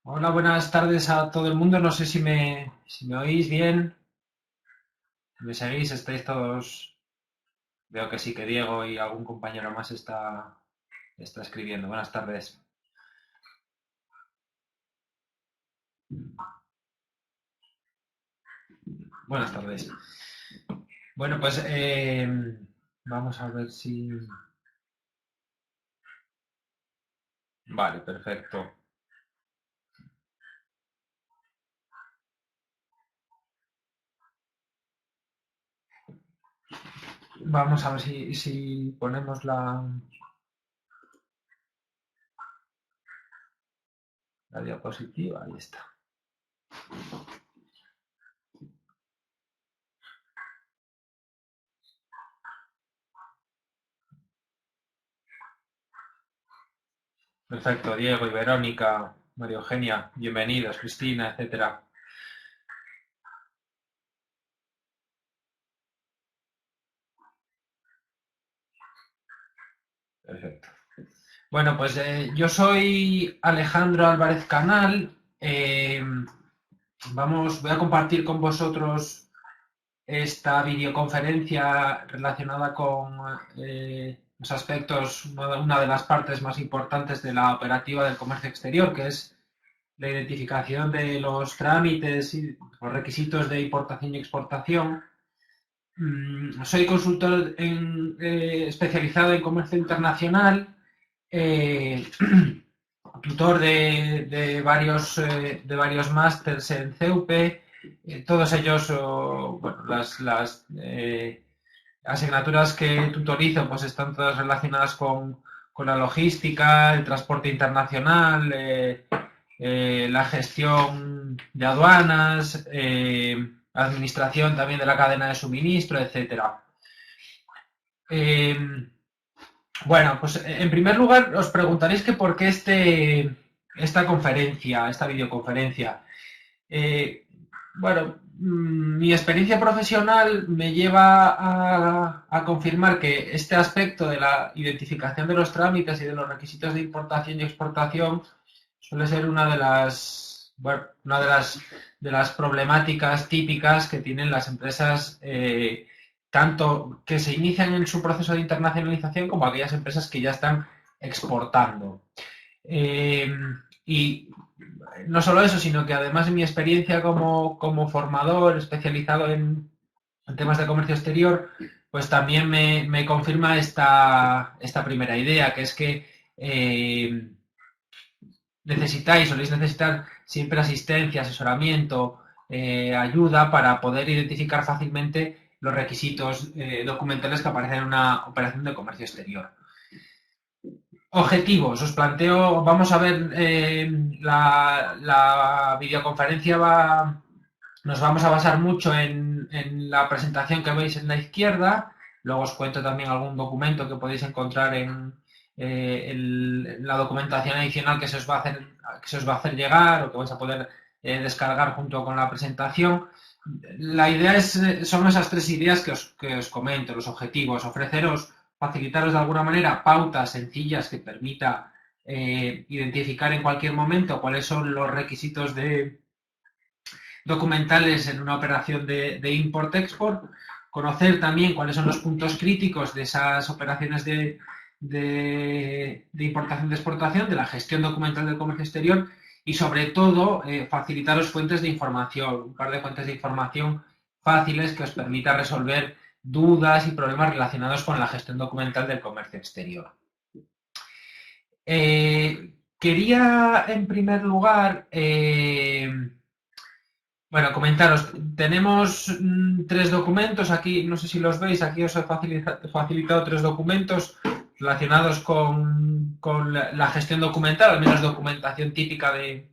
Hola, buenas tardes a todo el mundo. No sé si me oís bien, si me seguís, estáis todos. Veo que sí, que Diego y algún compañero más está escribiendo. Buenas tardes. Buenas tardes. Bueno, pues vamos a ver si. Vale, perfecto. Vamos a ver si ponemos la diapositiva. Ahí está. Perfecto, Diego y Verónica, María Eugenia, bienvenidos, Cristina, etcétera. Perfecto. Bueno, pues yo soy Alejandro Álvarez Canal. Voy a compartir con vosotros esta videoconferencia relacionada con los aspectos, una de las partes más importantes de la operativa del comercio exterior, que es la identificación de los trámites y los requisitos de importación y exportación. Soy consultor especializado en comercio internacional, eh, tutor de varios másters en CEUPE, todos ellos, bueno, las asignaturas que tutorizo pues están todas relacionadas con la logística, el transporte internacional, la gestión de aduanas, administración también de la cadena de suministro, etcétera. Eh, bueno, pues en primer lugar os preguntaréis que por qué esta conferencia, esta videoconferencia. Eh, bueno, mi experiencia profesional me lleva a confirmar que este aspecto de la identificación de los trámites y de los requisitos de importación y exportación suele ser una de las, bueno, una de las problemáticas típicas que tienen las empresas, tanto que se inician en su proceso de internacionalización como aquellas empresas que ya están exportando. Eh, y no solo eso, sino que además de mi experiencia como formador especializado en temas de comercio exterior, pues también me confirma esta primera idea, que es que soléis necesitar siempre asistencia, asesoramiento, ayuda para poder identificar fácilmente los requisitos documentales que aparecen en una operación de comercio exterior. Objetivos, os planteo, vamos a ver, la videoconferencia nos vamos a basar mucho en la presentación que veis en la izquierda, luego os cuento también algún documento que podéis encontrar en la documentación adicional que se os va a hacer llegar o que vais a poder descargar junto con la presentación. La idea son esas tres ideas que os comento, los objetivos, facilitaros de alguna manera pautas sencillas que permita identificar en cualquier momento cuáles son los requisitos documentales en una operación de import-export, conocer también cuáles son los puntos críticos de esas operaciones de importación de exportación, de la gestión documental del comercio exterior y sobre todo facilitaros fuentes de información, un par de fuentes de información fáciles que os permita resolver dudas y problemas relacionados con la gestión documental del comercio exterior. Quería, en primer lugar, bueno, comentaros, tenemos tres documentos aquí, no sé si los veis, aquí os he facilitado tres documentos relacionados con la gestión documental, al menos documentación típica de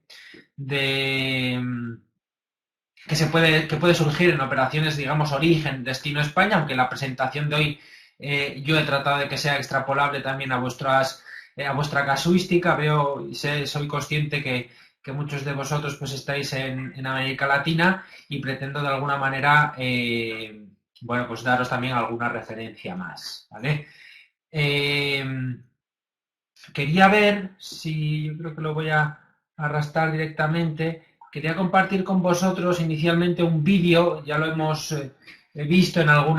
que puede surgir en operaciones, digamos, origen, destino España, aunque la presentación de hoy yo he tratado de que sea extrapolable también a vuestra casuística. Veo y soy consciente que muchos de vosotros pues estáis en América Latina y pretendo de alguna manera, bueno, pues daros también alguna referencia más, ¿vale? Eh, Quería ver si, yo creo que lo voy a arrastrar directamente. Quería compartir con vosotros inicialmente un vídeo, ya lo hemos visto en algún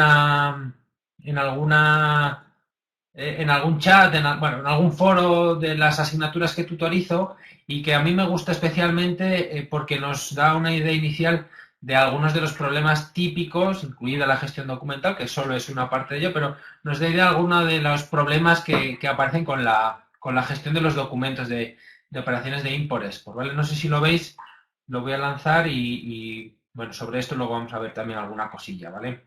chat, en algún foro de las asignaturas que tutorizo, y que a mí me gusta especialmente porque nos da una idea inicial de algunos de los problemas típicos, incluida la gestión documental, que solo es una parte de ello, pero nos da idea de algunos de los problemas que aparecen con la gestión de los documentos de operaciones de import-export, ¿vale? No sé si lo veis, lo voy a lanzar y bueno, sobre esto luego vamos a ver también alguna cosilla, ¿vale?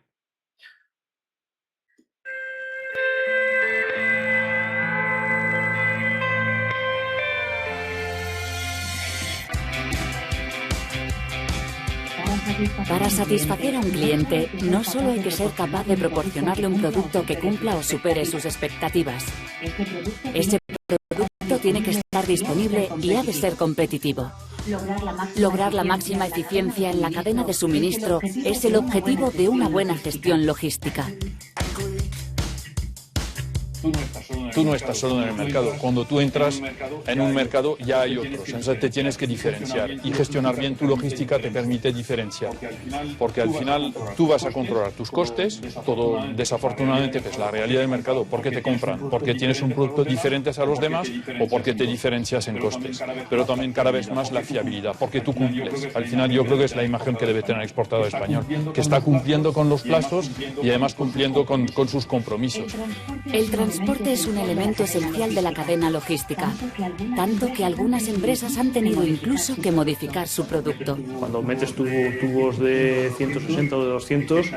Para satisfacer a un cliente, no solo hay que ser capaz de proporcionarle un producto que cumpla o supere sus expectativas. Ese producto tiene que estar disponible y ha de ser competitivo. Lograr la máxima eficiencia en la cadena de suministro es el objetivo de una buena gestión logística. Tú no estás solo en el mercado. Cuando tú entras en un mercado ya hay otros. Entonces te tienes que diferenciar. Y gestionar bien tu logística te permite diferenciar. Porque al final tú vas a controlar tus costes. Todo, desafortunadamente, es la realidad del mercado. ¿Por qué te compran? Porque tienes un producto diferente a los demás o porque te diferencias en costes. Pero también cada vez más la fiabilidad. Porque tú cumples. Al final yo creo que es la imagen que debe tener el exportador español. Que está cumpliendo con los plazos y además cumpliendo con sus compromisos. El transporte es un elemento esencial de la cadena logística, tanto que algunas empresas han tenido incluso que modificar su producto. Cuando metes tubos de 160 o de 200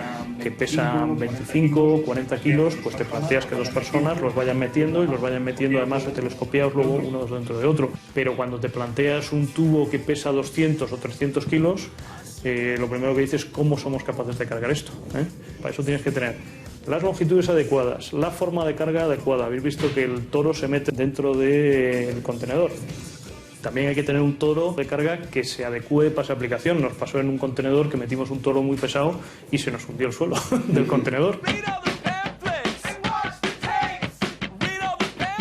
que pesan 25 40 kilos, pues te planteas que dos personas los vayan metiendo y los vayan metiendo además telescopiados luego uno dentro de otro. Pero cuando te planteas un tubo que pesa 200 o 300 kilos, lo primero que dices es cómo somos capaces de cargar esto. Para eso tienes que tener las longitudes adecuadas, la forma de carga adecuada. Habéis visto que el toro se mete dentro del contenedor. También hay que tener un toro de carga que se adecue para esa aplicación. Nos pasó en un contenedor que metimos un toro muy pesado y se nos hundió el suelo del contenedor.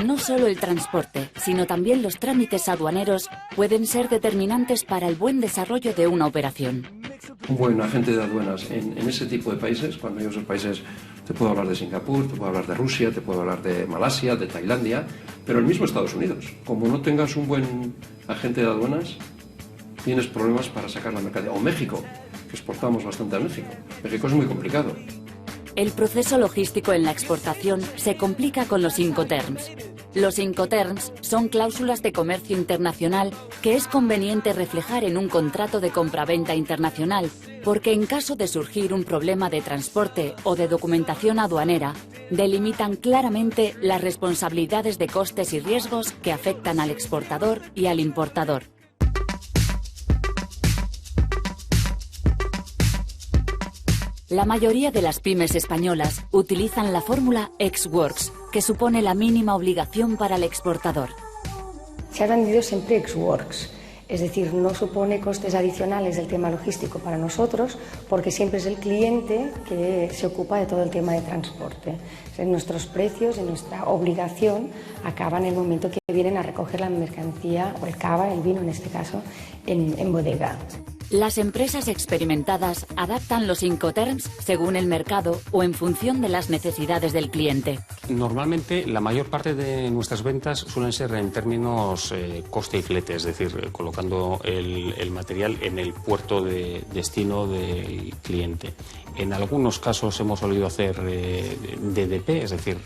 No solo el transporte, sino también los trámites aduaneros pueden ser determinantes para el buen desarrollo de una operación. Un buen agente de aduanas en ese tipo de países, cuando digo esos países, te puedo hablar de Singapur, te puedo hablar de Rusia, te puedo hablar de Malasia, de Tailandia, pero el mismo Estados Unidos. Como no tengas un buen agente de aduanas, tienes problemas para sacar la mercancía. O México, que exportamos bastante a México. México es muy complicado. El proceso logístico en la exportación se complica con los Incoterms. Los Incoterms son cláusulas de comercio internacional que es conveniente reflejar en un contrato de compraventa internacional, porque en caso de surgir un problema de transporte o de documentación aduanera, delimitan claramente las responsabilidades de costes y riesgos que afectan al exportador y al importador. La mayoría de las pymes españolas utilizan la fórmula ex-works, que supone la mínima obligación para el exportador. Se ha vendido siempre ex-works, es decir, no supone costes adicionales del tema logístico para nosotros, porque siempre es el cliente que se ocupa de todo el tema de transporte. O sea, nuestros precios y nuestra obligación acaban en el momento que vienen a recoger la mercancía, o el cava, el vino en este caso, en bodega. Las empresas experimentadas adaptan los Incoterms según el mercado o en función de las necesidades del cliente. Normalmente la mayor parte de nuestras ventas suelen ser en términos coste y flete, es decir, colocando el material en el puerto de destino del cliente. En algunos casos hemos solido hacer DDP, es decir,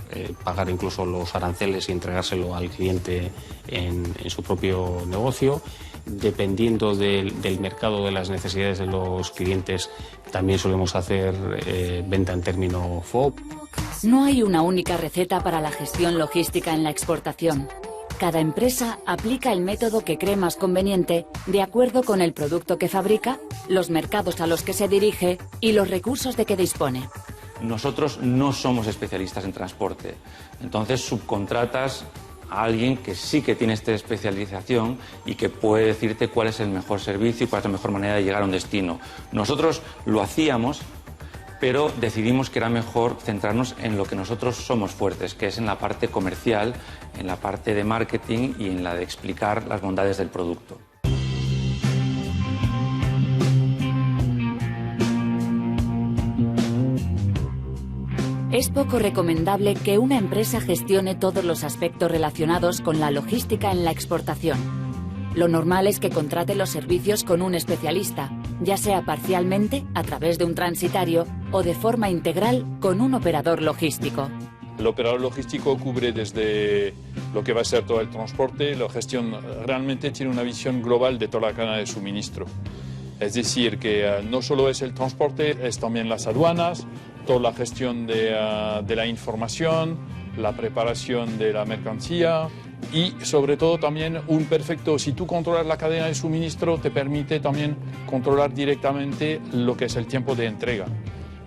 pagar incluso los aranceles y entregárselo al cliente en su propio negocio. Dependiendo del mercado, de las necesidades de los clientes, también solemos hacer venta en término FOB. No hay una única receta para la gestión logística en la exportación. Cada empresa aplica el método que cree más conveniente de acuerdo con el producto que fabrica, los mercados a los que se dirige y los recursos de que dispone. Nosotros no somos especialistas en transporte, entonces subcontratas a alguien que sí que tiene esta especialización y que puede decirte cuál es el mejor servicio y cuál es la mejor manera de llegar a un destino. Nosotros lo hacíamos, pero decidimos que era mejor centrarnos en lo que nosotros somos fuertes, que es en la parte comercial, en la parte de marketing y en la de explicar las bondades del producto. Es poco recomendable que una empresa gestione todos los aspectos relacionados con la logística en la exportación. Lo normal es que contrate los servicios con un especialista, ya sea parcialmente, a través de un transitario, o de forma integral con un operador logístico. El operador logístico cubre desde lo que va a ser todo el transporte, la gestión, realmente tiene una visión global de toda la cadena de suministro. Es decir, que no solo es el transporte, es también las aduanas, toda la gestión de la información, la preparación de la mercancía y sobre todo también si tú controlas la cadena de suministro, te permite también controlar directamente lo que es el tiempo de entrega.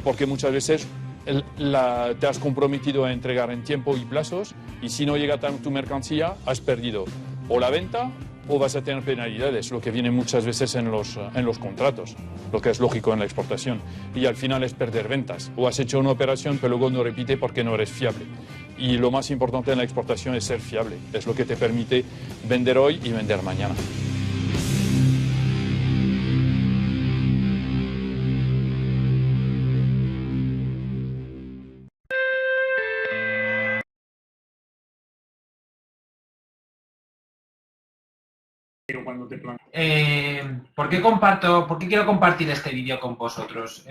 Porque muchas veces te has comprometido a entregar en tiempo y plazos y si no llega tu mercancía, has perdido o la venta o vas a tener penalidades, lo que viene muchas veces en los contratos, lo que es lógico en la exportación. Y al final es perder ventas. O has hecho una operación pero luego no repite porque no eres fiable. Y lo más importante en la exportación es ser fiable. Es lo que te permite vender hoy y vender mañana. ¿Por qué quiero compartir este vídeo con vosotros?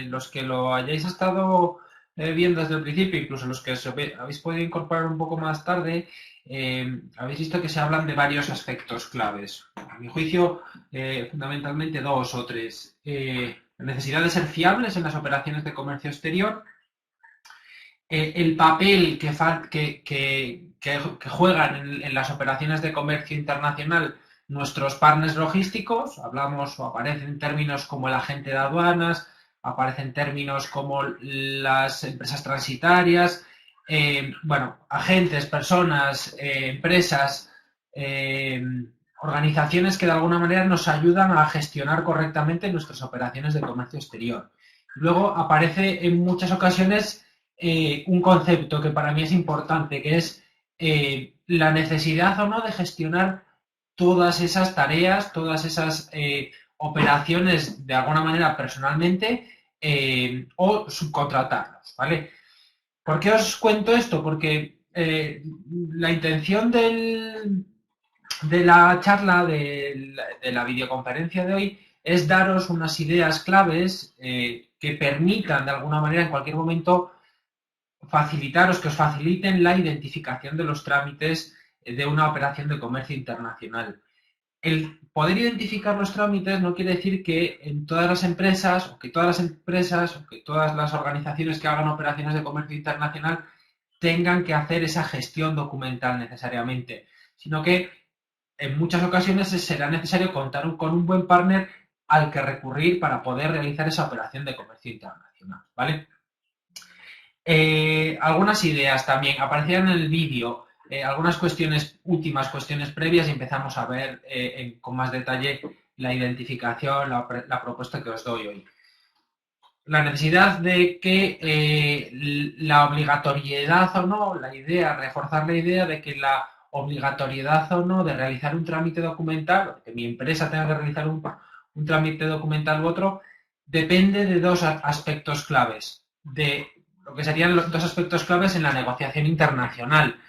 Los que lo hayáis estado viendo desde el principio, incluso los que habéis podido incorporar un poco más tarde, habéis visto que se hablan de varios aspectos claves. A mi juicio, fundamentalmente 2 o 3. La necesidad de ser fiables en las operaciones de comercio exterior, el papel que juegan en las operaciones de comercio internacional nuestros partners logísticos, hablamos o aparecen términos como el agente de aduanas, aparecen términos como las empresas transitarias, agentes, personas, empresas, organizaciones que de alguna manera nos ayudan a gestionar correctamente nuestras operaciones de comercio exterior. Luego aparece en muchas ocasiones un concepto que para mí es importante, que es la necesidad o no de gestionar todas esas tareas, todas esas operaciones de alguna manera personalmente o subcontratarlos, ¿vale? ¿Por qué os cuento esto? Porque la intención de la charla, de la videoconferencia de hoy, es daros unas ideas claves que permitan de alguna manera en cualquier momento que os faciliten la identificación de los trámites de una operación de comercio internacional. El poder identificar los trámites no quiere decir que en todas las empresas o que todas las organizaciones que hagan operaciones de comercio internacional tengan que hacer esa gestión documental necesariamente, sino que en muchas ocasiones será necesario contar con un buen partner al que recurrir para poder realizar esa operación de comercio internacional, ¿vale? Algunas ideas también aparecían en el vídeo, algunas últimas cuestiones previas y empezamos a ver con más detalle la identificación, la propuesta que os doy hoy. La necesidad de que la obligatoriedad o no, reforzar la idea de que la obligatoriedad o no de realizar un trámite documental, que mi empresa tenga que realizar un trámite documental u otro, depende de 2 aspectos claves, de lo que serían los 2 aspectos claves en la negociación internacional.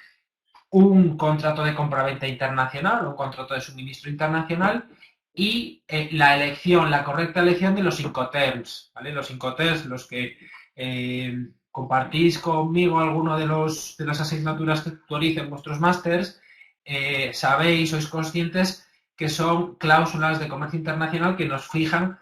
Un contrato de compraventa internacional, un contrato de suministro internacional y la correcta elección de los Incoterms, ¿vale? Los Incoterms, los que compartís conmigo alguno de las asignaturas que tutorizo en vuestros másters, sois conscientes que son cláusulas de comercio internacional que nos fijan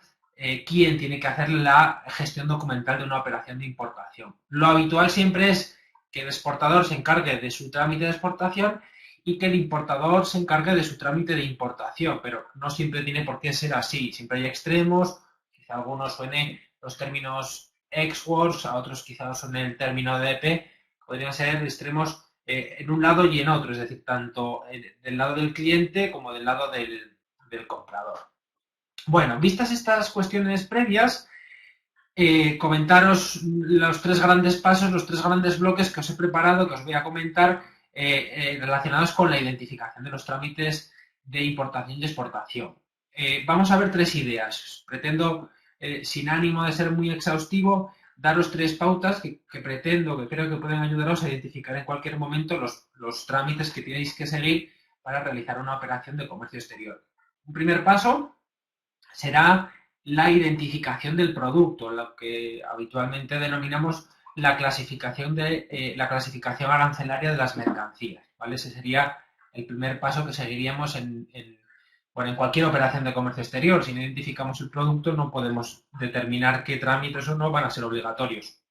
quién tiene que hacer la gestión documental de una operación de importación. Lo habitual siempre es que el exportador se encargue de su trámite de exportación y que el importador se encargue de su trámite de importación, pero no siempre tiene por qué ser así. Siempre hay extremos, quizá a algunos suenen los términos ex-works, a otros quizá suene el término de EP, podrían ser extremos en un lado y en otro, es decir, tanto del lado del cliente como del lado del comprador. Bueno, vistas estas cuestiones previas, comentaros los 3 grandes pasos, los 3 grandes bloques que os he preparado, que os voy a comentar, relacionados con la identificación de los trámites de importación y exportación. Vamos a ver 3 ideas. Pretendo, sin ánimo de ser muy exhaustivo, daros 3 pautas que pretendo, que creo que pueden ayudaros a identificar en cualquier momento los trámites que tenéis que seguir para realizar una operación de comercio exterior. Un primer paso será la identificación del producto, lo que habitualmente denominamos la clasificación arancelaria de las mercancías, ¿vale? Ese sería el primer paso que seguiríamos en cualquier operación de comercio exterior. Si no identificamos el producto, no podemos determinar qué trámites o no van a ser obligatorios.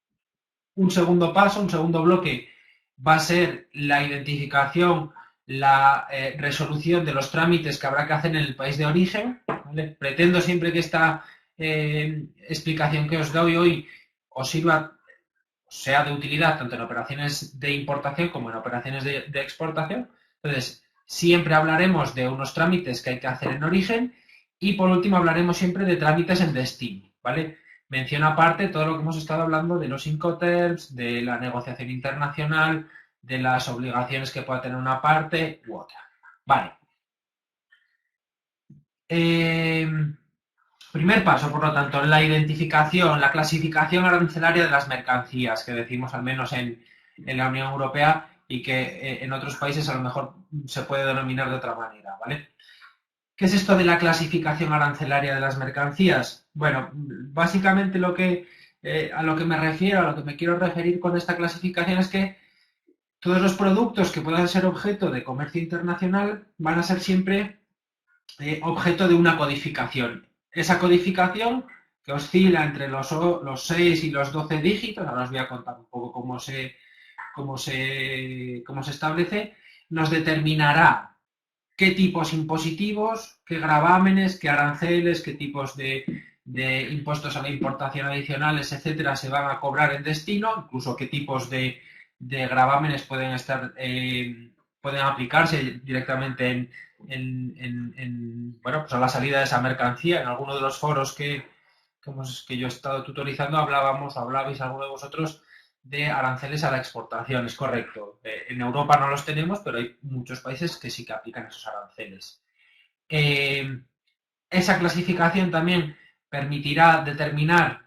Un segundo paso, un segundo bloque, va a ser la identificación, la resolución de los trámites que habrá que hacer en el país de origen, ¿vale? Pretendo siempre que esta explicación que os doy hoy os sirva, sea de utilidad tanto en operaciones de importación como en operaciones de exportación. Entonces, siempre hablaremos de unos trámites que hay que hacer en origen y, por último, hablaremos siempre de trámites en destino, ¿vale? Menciono aparte todo lo que hemos estado hablando de los Incoterms, de la negociación internacional, de las obligaciones que pueda tener una parte u otra. Vale. Primer paso, por lo tanto, la identificación, la clasificación arancelaria de las mercancías, que decimos al menos en la Unión Europea y que en otros países a lo mejor se puede denominar de otra manera, ¿vale? ¿Qué es esto de la clasificación arancelaria de las mercancías? Bueno, básicamente a lo que me refiero, a lo que me quiero referir con esta clasificación es que todos los productos que puedan ser objeto de comercio internacional van a ser siempre objeto de una codificación. Esa codificación, que oscila entre los 6 y los 12 dígitos, ahora os voy a contar un poco cómo se establece, nos determinará qué tipos impositivos, qué gravámenes, qué aranceles, qué tipos de impuestos a la importación adicionales, etcétera, se van a cobrar en destino, incluso qué tipos de gravámenes pueden aplicarse directamente pues a la salida de esa mercancía. En alguno de los foros que yo he estado tutorizando hablabais alguno de vosotros de aranceles a la exportación, es correcto. En Europa no los tenemos, pero hay muchos países que sí que aplican esos aranceles. Esa clasificación también permitirá determinar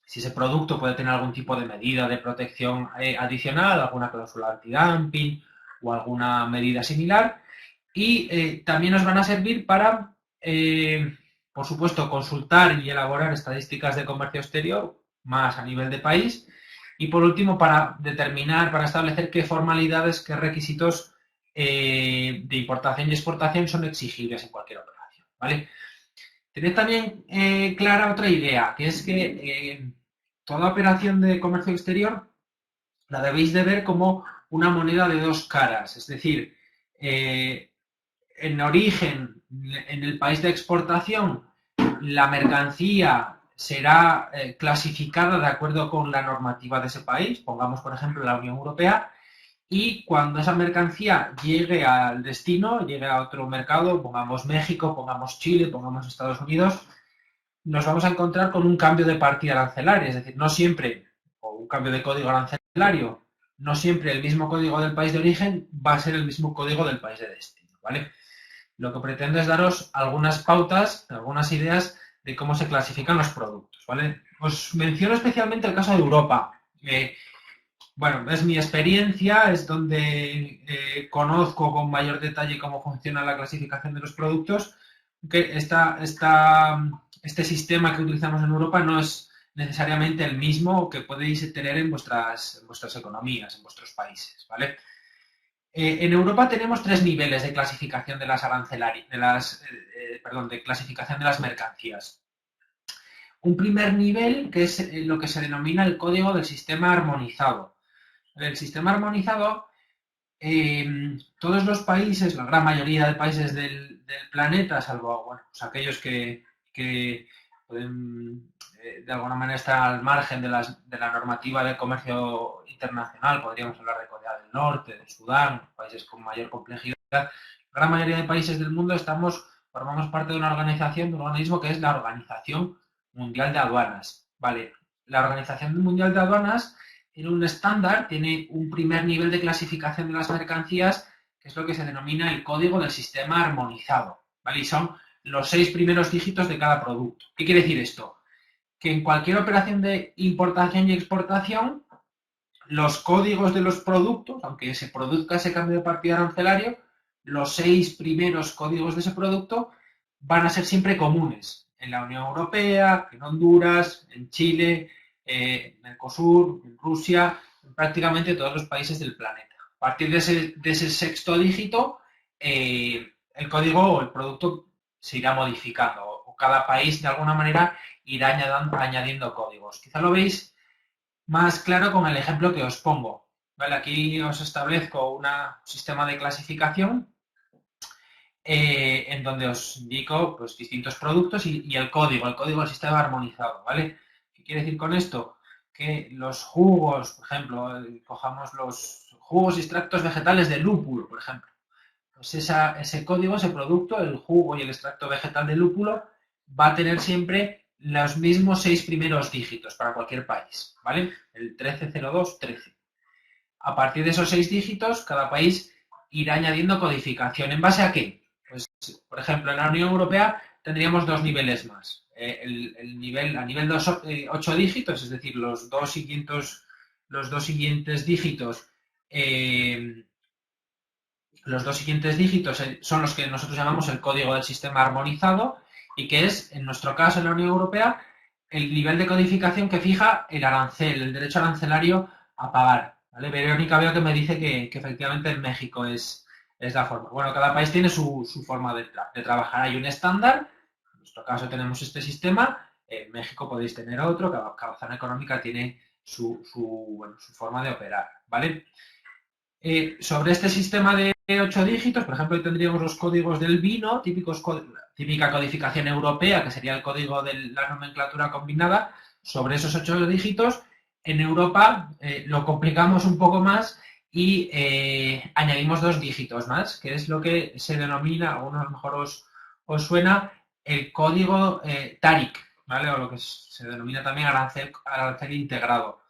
si ese producto puede tener algún tipo de medida de protección adicional, alguna cláusula antidumping o alguna medida similar. Y también nos van a servir para, por supuesto, consultar y elaborar estadísticas de comercio exterior, más a nivel de país. Y, por último, para establecer qué formalidades, qué requisitos de importación y exportación son exigibles en cualquier operación, ¿vale? Tened también clara otra idea, que es que toda operación de comercio exterior la debéis de ver como una moneda de dos caras. Es decir, en origen, en el país de exportación, la mercancía será clasificada de acuerdo con la normativa de ese país, pongamos por ejemplo la Unión Europea, y cuando esa mercancía llegue al destino, llegue a otro mercado, pongamos México, pongamos Chile, pongamos Estados Unidos, nos vamos a encontrar con un cambio de partida arancelaria, es decir, no siempre, o un cambio de código arancelario, no siempre el mismo código del país de origen va a ser el mismo código del país de destino, ¿vale? Lo que pretendo es daros algunas pautas, algunas ideas de cómo se clasifican los productos, ¿vale? Os menciono especialmente el caso de Europa. Bueno, es mi experiencia, es donde conozco con mayor detalle cómo funciona la clasificación de los productos, que este sistema que utilizamos en Europa no es necesariamente el mismo que podéis tener en vuestras economías, en vuestros países, ¿vale? En Europa tenemos 3 niveles de clasificación de las de clasificación de las mercancías. Un primer nivel, que es lo que se denomina el código del sistema armonizado. El sistema armonizado, todos los países, la gran mayoría de países del planeta, salvo pues aquellos que pueden de alguna manera estar al margen de la normativa de comercio internacional, podríamos hablar de Corea del Norte, de Sudán, países con mayor complejidad. La gran mayoría de países del mundo formamos parte de una organización, de un organismo que es la Organización Mundial de Aduanas. Vale, la Organización Mundial de Aduanas tiene un estándar, tiene un primer nivel de clasificación de las mercancías, que es lo que se denomina el código del sistema armonizado, ¿vale? Y son los 6 primeros dígitos de cada producto. ¿Qué quiere decir esto? que en cualquier operación de importación y exportación, los códigos de los productos, aunque se produzca ese cambio de partida arancelario, los 6 primeros códigos de ese producto van a ser siempre comunes en la Unión Europea, en Honduras, en Chile, en Mercosur, en Rusia, en prácticamente todos los países del planeta. A partir de ese sexto dígito, el código o el producto se irá modificando, o cada país de alguna manera irá añadiendo códigos. Quizá lo veis más claro con el ejemplo que os pongo. ¿Vale? Aquí os establezco un sistema de clasificación en donde os indico pues, distintos productos y el código del sistema armonizado. ¿Vale? ¿Qué quiere decir con esto? Que los jugos, por ejemplo, cojamos los jugos y extractos vegetales de lúpulo, por ejemplo. Pues ese código, ese producto, el jugo y el extracto vegetal de lúpulo, va a tener siempre los mismos 6 primeros dígitos para cualquier país, ¿vale? El 130213. A partir de esos 6 dígitos, cada país irá añadiendo codificación. ¿En base a qué? Pues, por ejemplo, en la Unión Europea tendríamos 2 niveles más. El nivel a nivel de 8 dígitos, es decir, los dos siguientes dígitos. Los dos siguientes dígitos son los que nosotros llamamos el código del sistema armonizado y que es, en nuestro caso, en la Unión Europea, el nivel de codificación que fija el arancel, el derecho arancelario a pagar. ¿Vale? Verónica veo que me dice que efectivamente en México es la forma. Bueno, cada país tiene su forma de trabajar. Hay un estándar, en nuestro caso tenemos este sistema, en México podéis tener otro, cada zona económica tiene su forma de operar, ¿vale? Sobre este sistema de 8 dígitos, por ejemplo, tendríamos los códigos del vino, típica codificación europea, que sería el código de la nomenclatura combinada. Sobre esos 8 dígitos, en Europa lo complicamos un poco más y añadimos 2 dígitos más, que es lo que se denomina, a algunos a lo mejor os suena, el código TARIC, ¿vale? O lo que se denomina también arancel integrado.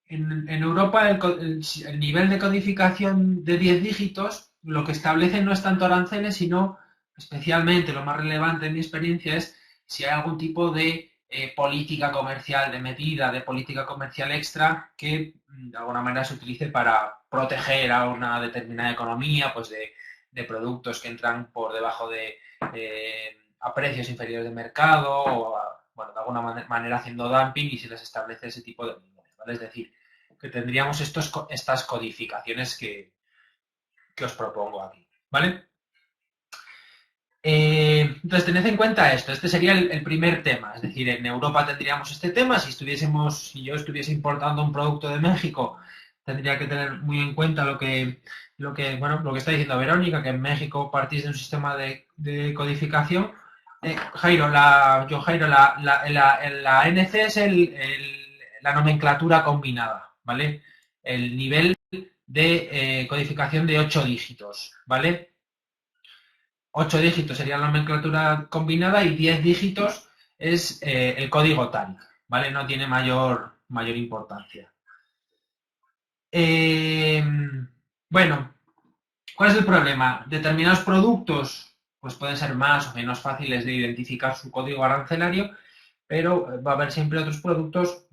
En Europa el nivel de codificación de 10 dígitos lo que establece no es tanto aranceles, sino especialmente lo más relevante en mi experiencia es si hay algún tipo de política comercial, de medida de política comercial extra que de alguna manera se utilice para proteger a una determinada economía, pues de productos que entran por debajo a precios inferiores de mercado o de alguna manera haciendo dumping y se les establece ese tipo de niveles, ¿vale? Es decir, que tendríamos estas codificaciones que os propongo aquí, ¿vale? Entonces, tened en cuenta esto. Este sería el primer tema. Es decir, en Europa tendríamos este tema. Si yo estuviese importando un producto de México, tendría que tener muy en cuenta lo que está diciendo Verónica, que en México partís de un sistema de codificación. Jairo, la NC es la nomenclatura combinada, ¿vale? El nivel de codificación de 8 dígitos, ¿vale? 8 dígitos sería la nomenclatura combinada y 10 dígitos es el código TARIC, ¿vale? No tiene mayor importancia. Bueno, ¿cuál es el problema? Determinados productos pues pueden ser más o menos fáciles de identificar su código arancelario, pero va a haber siempre otros productos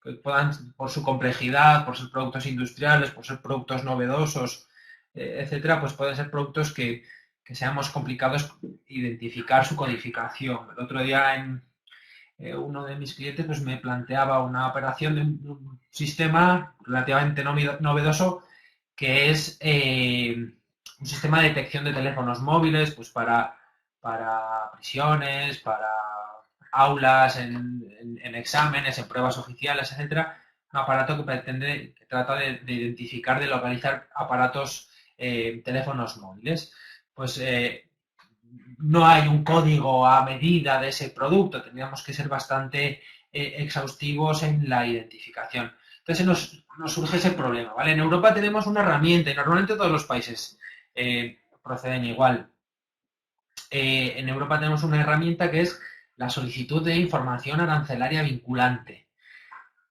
que puedan, por su complejidad, por ser productos industriales, por ser productos novedosos, etcétera, pues pueden ser productos que seamos complicados identificar su codificación. El otro día uno de mis clientes pues me planteaba una operación de un sistema relativamente novedoso que es un sistema de detección de teléfonos móviles pues para prisiones, para aulas, en exámenes, en pruebas oficiales, etcétera. Un aparato que trata de identificar, de localizar aparatos, teléfonos móviles. Pues no hay un código a medida de ese producto, tendríamos que ser bastante exhaustivos en la identificación. Entonces nos surge ese problema, ¿vale? En Europa tenemos una herramienta y normalmente todos los países proceden igual. En Europa tenemos una herramienta que es la solicitud de información arancelaria vinculante.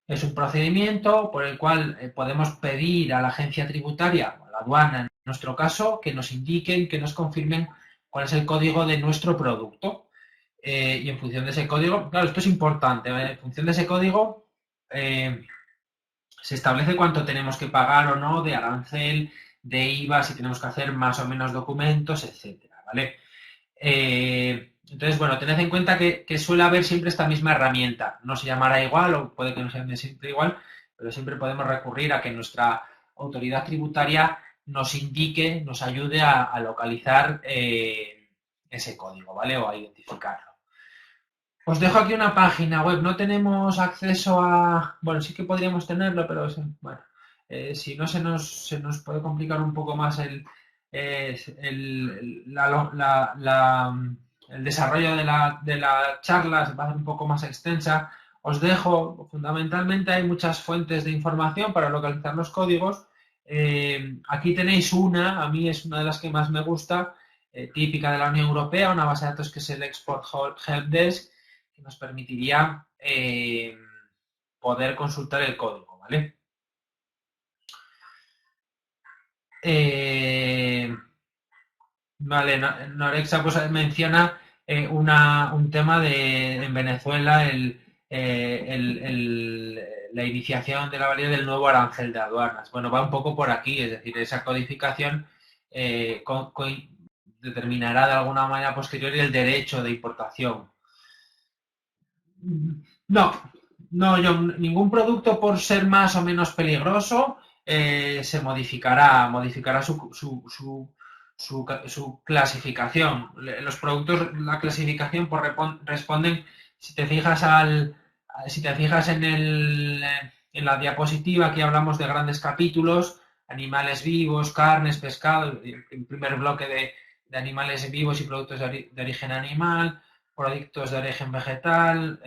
Es un procedimiento por el cual podemos pedir a la agencia tributaria, a la aduana en nuestro caso, que nos indiquen, que nos confirmen cuál es el código de nuestro producto. y en función de ese código, claro, esto es importante, ¿vale? En función de ese código se establece cuánto tenemos que pagar o no de arancel, de IVA, si tenemos que hacer más o menos documentos, etcétera, ¿vale? Entonces, bueno, tened en cuenta que suele haber siempre esta misma herramienta. No se llamará igual o puede que no sea siempre igual, pero siempre podemos recurrir a que nuestra autoridad tributaria nos indique, nos ayude a localizar ese código, ¿vale? O a identificarlo. Os dejo aquí una página web. No tenemos acceso a... Bueno, sí que podríamos tenerlo, pero bueno, si no se nos puede complicar un poco más el desarrollo de la charla, se va a hacer un poco más extensa. Os dejo, fundamentalmente hay muchas fuentes de información para localizar los códigos. Aquí tenéis una, a mí es una de las que más me gusta, típica de la Unión Europea, una base de datos que es el Export Help Desk, que nos permitiría poder consultar el código, ¿vale? Vale, Norexa pues menciona un tema en Venezuela, la iniciación de la validez del nuevo arancel de aduanas. Bueno, va un poco por aquí, es decir, esa codificación determinará de alguna manera posterior el derecho de importación. Ningún producto por ser más o menos peligroso se modificará su clasificación. Los productos, la clasificación responden, si te fijas en la diapositiva, aquí hablamos de grandes capítulos, animales vivos, carnes, pescado, el primer bloque de animales vivos y productos de origen animal, productos de origen vegetal,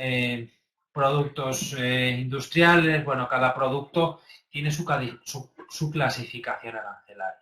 productos industriales. Bueno, cada producto tiene su clasificación arancelaria.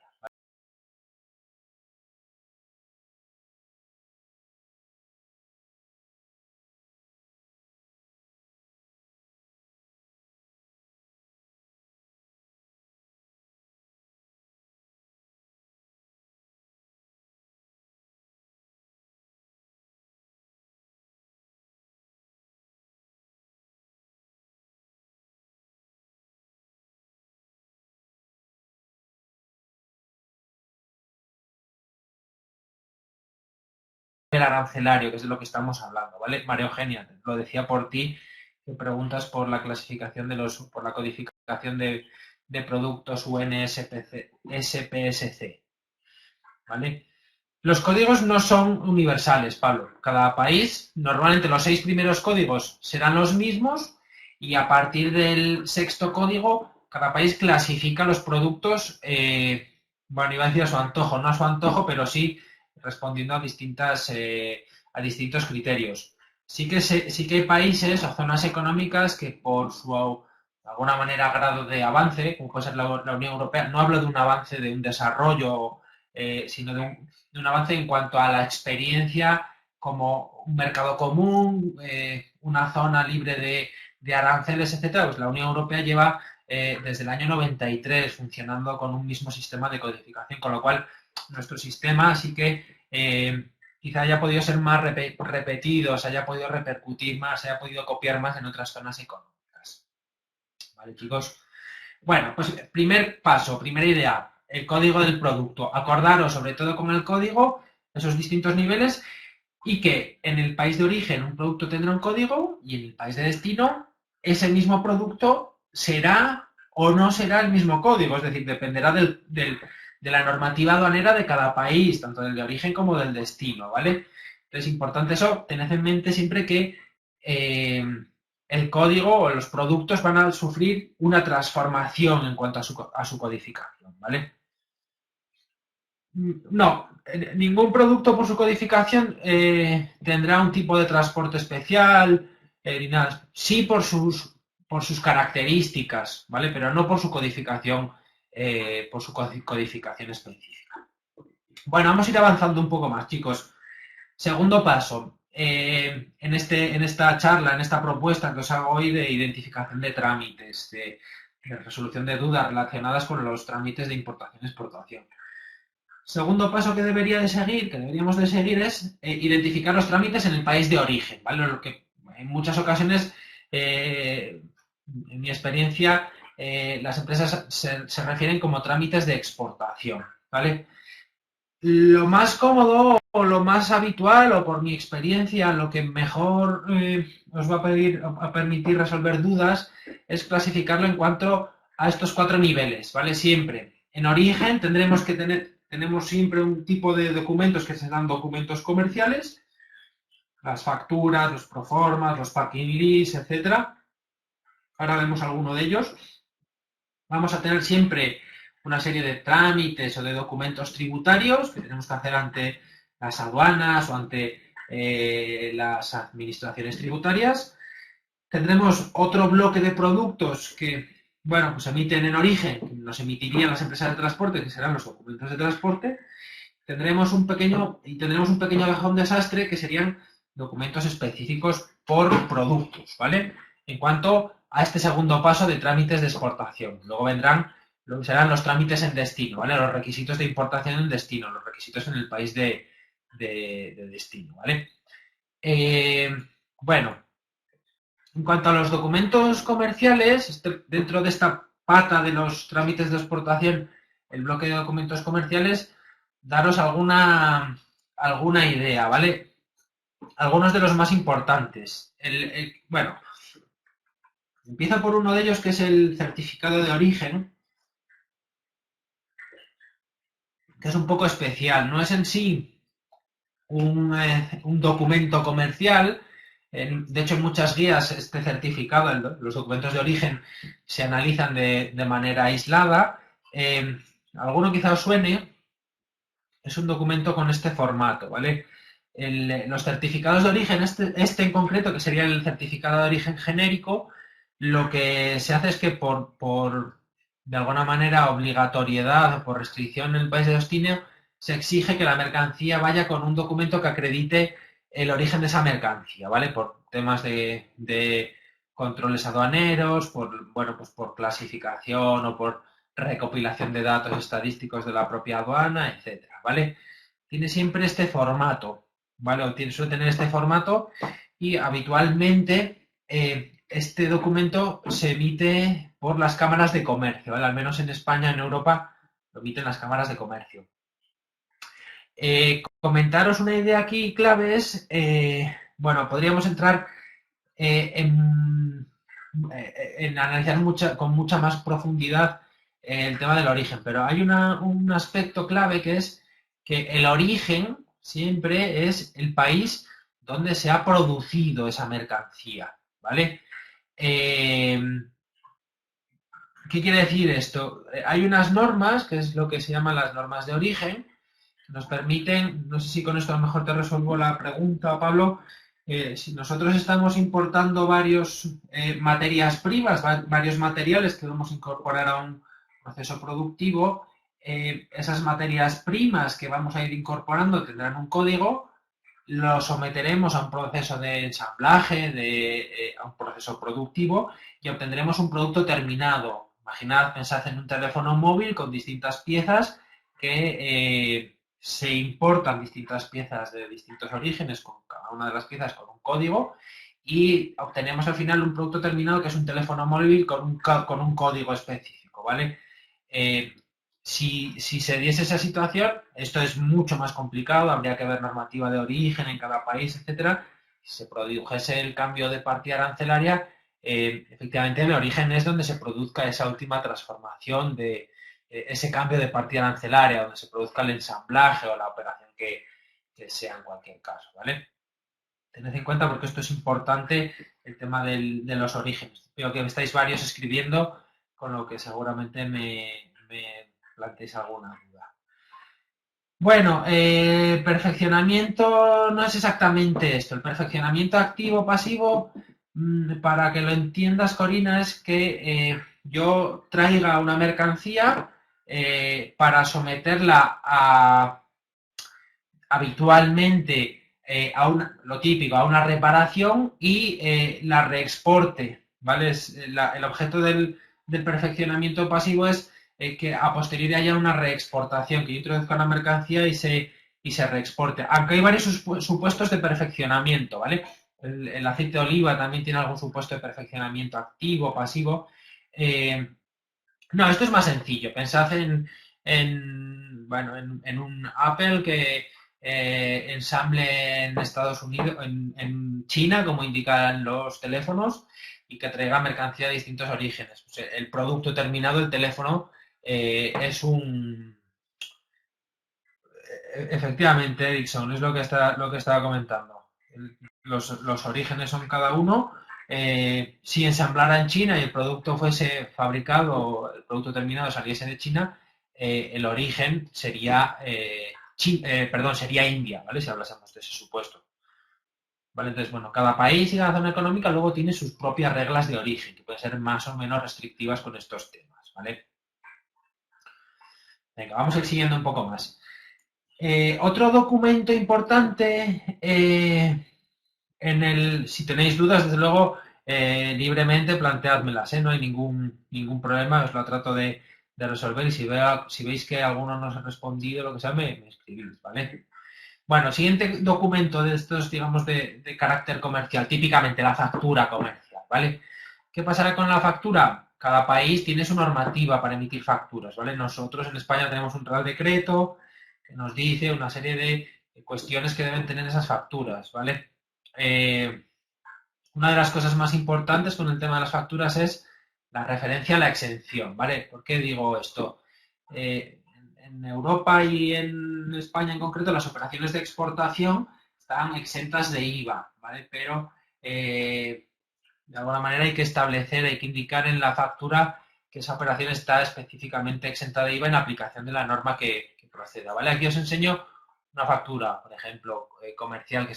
El arancelario, que es de lo que estamos hablando, ¿vale? María Eugenia, lo decía por ti, que preguntas por la clasificación por la codificación de productos UNSPSC, ¿vale? Los códigos no son universales, Pablo. Cada país, normalmente los 6 primeros códigos serán los mismos y a partir del 6º código, cada país clasifica los productos, bueno, iba a decir a su antojo, no a su antojo, pero sí respondiendo a distintos criterios. Sí que hay países o zonas económicas que por su, de alguna manera, grado de avance, como puede ser la Unión Europea, no hablo de un avance de un desarrollo, sino de un avance en cuanto a la experiencia como un mercado común, una zona libre de aranceles, etcétera. Pues la Unión Europea lleva desde el año 93 funcionando con un mismo sistema de codificación, con lo cual nuestro sistema sí que quizá haya podido ser más repetido, se haya podido repercutir más, se haya podido copiar más en otras zonas económicas. ¿Vale, chicos? Bueno, pues primer paso, primera idea, el código del producto. Acordaros sobre todo con el código, esos distintos niveles, y que en el país de origen un producto tendrá un código y en el país de destino ese mismo producto será o no será el mismo código, es decir, dependerá de la normativa aduanera de cada país, tanto del de origen como del destino, ¿vale? Entonces, importante eso, tened en mente siempre que el código o los productos van a sufrir una transformación en cuanto a su codificación, ¿vale? No, ningún producto por su codificación tendrá un tipo de transporte especial, ni nada. Sí por sus características, ¿vale? Pero no por su codificación, específica. Bueno, vamos a ir avanzando un poco más, chicos. Segundo paso, en esta charla, en esta propuesta que os hago hoy de identificación de trámites, de resolución de dudas relacionadas con los trámites de importación y exportación. segundo paso que deberíamos de seguir es identificar los trámites en el país de origen, ¿vale? Lo que en muchas ocasiones, en mi experiencia, las empresas se refieren como trámites de exportación, ¿vale? Lo más cómodo o lo más habitual, o por mi experiencia, lo que mejor os va a permitir resolver dudas es clasificarlo en cuanto a estos 4 niveles, ¿vale? Siempre. En origen tenemos siempre un tipo de documentos que serán documentos comerciales, las facturas, los proformas, los packing lists, etcétera. Ahora vemos alguno de ellos. Vamos a tener siempre una serie de trámites o de documentos tributarios que tenemos que hacer ante las aduanas o ante las administraciones tributarias. Tendremos otro bloque de productos que, bueno, pues emiten en origen, que nos emitirían las empresas de transporte, que serán los documentos de transporte. Tendremos un pequeño cajón desastre que serían documentos específicos por productos, ¿vale? En cuanto a este segundo paso de trámites de exportación. Luego vendrán lo que serán los trámites en destino, ¿vale? Los requisitos de importación en destino, los requisitos en el país de destino, ¿vale? Bueno, en cuanto a los documentos comerciales, dentro de esta pata de los trámites de exportación, el bloque de documentos comerciales, daros alguna idea, ¿vale? Algunos de los más importantes. Bueno, empiezo por uno de ellos, que es el certificado de origen, que es un poco especial. No es en sí un documento comercial. De hecho, en muchas guías este certificado, los documentos de origen, se analizan de manera aislada. Alguno quizá os suene. Es un documento con este formato, ¿vale? Los certificados de origen, este en concreto, que sería el certificado de origen genérico, lo que se hace es que por de alguna manera, obligatoriedad o por restricción en el país de destino, se exige que la mercancía vaya con un documento que acredite el origen de esa mercancía, ¿vale? Por temas de controles aduaneros, pues por clasificación o por recopilación de datos estadísticos de la propia aduana, etcétera, ¿vale? Tiene siempre este formato, ¿vale? Suele tener este formato y habitualmente este documento se emite por las cámaras de comercio, ¿vale? Al menos en España, en Europa, lo emiten las cámaras de comercio. Comentaros una idea aquí clave es, bueno, podríamos entrar en analizar con mucha más profundidad el tema del origen, pero hay un aspecto clave que es que el origen siempre es el país donde se ha producido esa mercancía, ¿vale? ¿Qué quiere decir esto? Hay unas normas, que es lo que se llaman las normas de origen, que nos permiten, no sé si con esto a lo mejor te resuelvo la pregunta, Pablo, si nosotros estamos importando varios materias primas, varios materiales que vamos a incorporar a un proceso productivo, esas materias primas que vamos a ir incorporando tendrán un código, lo someteremos a un proceso de ensamblaje, a un proceso productivo y obtendremos un producto terminado. Imaginad, pensad en un teléfono móvil con distintas piezas que se importan distintas piezas de distintos orígenes, con cada una de las piezas con un código y obtenemos al final un producto terminado que es un teléfono móvil con un código específico, ¿vale? Si se diese esa situación, esto es mucho más complicado, habría que ver normativa de origen en cada país, etcétera. Si se produjese el cambio de partida arancelaria, efectivamente el origen es donde se produzca esa última transformación de ese cambio de partida arancelaria, donde se produzca el ensamblaje o la operación que sea en cualquier caso, ¿vale? Tened en cuenta porque esto es importante, el tema de los orígenes. Veo que estáis varios escribiendo, con lo que seguramente me planteéis alguna duda. Bueno, perfeccionamiento no es exactamente esto. El perfeccionamiento activo-pasivo, para que lo entiendas, Corina, es que yo traiga una mercancía para someterla habitualmente lo típico, a una reparación y la reexporte, ¿vale? El objeto del perfeccionamiento pasivo es que a posteriori haya una reexportación, que yo introduzca una mercancía y se reexporte. Aunque hay varios supuestos de perfeccionamiento, ¿vale? El aceite de oliva también tiene algún supuesto de perfeccionamiento activo, pasivo. No, esto es más sencillo. Pensad en un Apple que ensamble en Estados Unidos, en China, como indican los teléfonos, y que traiga mercancía de distintos orígenes. Pues el producto terminado, el teléfono, es un... Efectivamente, Ericsson, es lo que estaba comentando. Los orígenes son cada uno. Si ensamblara en China y el producto fuese fabricado, el producto terminado saliese de China, el origen sería sería India, ¿vale? Si hablásemos de ese supuesto. ¿Vale? Entonces, bueno, cada país y cada zona económica luego tiene sus propias reglas de origen, que pueden ser más o menos restrictivas con estos temas, ¿vale? Venga, vamos a ir siguiendo un poco más. Otro documento importante, si tenéis dudas, desde luego, libremente planteádmelas, no hay ningún problema, os lo trato de resolver, y si veis que alguno no os ha respondido, lo que sea, me escribís, ¿vale? Bueno, siguiente documento de estos, digamos, de carácter comercial, típicamente la factura comercial, ¿vale? ¿Qué pasará con la factura? Cada país tiene su normativa para emitir facturas, ¿vale? Nosotros en España tenemos un Real Decreto que nos dice una serie de cuestiones que deben tener esas facturas, ¿vale? Una de las cosas más importantes con el tema de las facturas es la referencia a la exención, ¿vale? ¿Por qué digo esto? En Europa y en España en concreto, las operaciones de exportación están exentas de IVA, ¿vale? Pero de alguna manera hay que indicar en la factura que esa operación está específicamente exenta de IVA en aplicación de la norma que proceda, ¿vale? Aquí os enseño una factura, por ejemplo, comercial que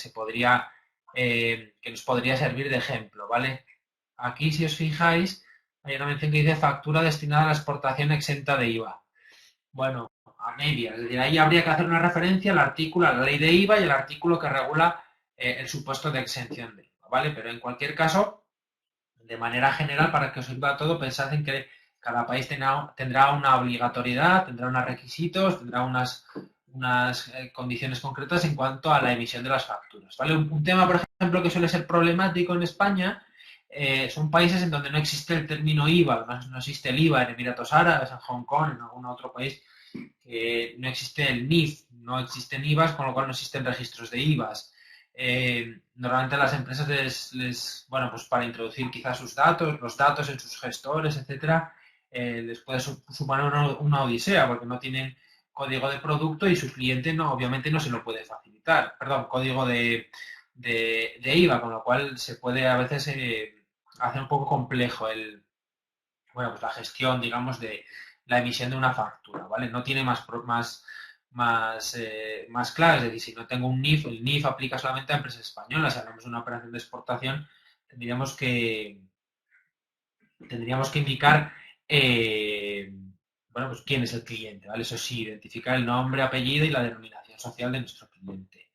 nos podría servir de ejemplo, ¿vale? Aquí, si os fijáis, hay una mención que dice factura destinada a la exportación exenta de IVA. Bueno, a medias, es decir, ahí habría que hacer una referencia al artículo, a la ley de IVA y el artículo que regula el supuesto de exención de IVA, ¿vale? Pero en cualquier caso, de manera general, para que os sirva todo, pensad en que cada país tendrá una obligatoriedad, tendrá unos requisitos, tendrá unas condiciones concretas en cuanto a la emisión de las facturas, ¿vale? Un tema, por ejemplo, que suele ser problemático en España, son países en donde no existe el término IVA, no existe el IVA en Emiratos Árabes, en Hong Kong, en algún otro país, que no existe el NIF, no existen IVAs, con lo cual no existen registros de IVAs. Normalmente a las empresas pues para introducir quizás los datos en sus gestores, etcétera, les puede suponer una odisea, porque no tienen código de producto y su cliente obviamente no se lo puede facilitar. Perdón, código de IVA, con lo cual se puede a veces hacer un poco complejo la gestión, digamos, de la emisión de una factura, ¿vale? No tiene más clave, es decir, si no tengo un NIF, el NIF aplica solamente a empresas españolas. Si hablamos de una operación de exportación, tendríamos que indicar pues quién es el cliente, ¿vale? Eso sí, identificar el nombre, apellido y la denominación social de nuestro cliente.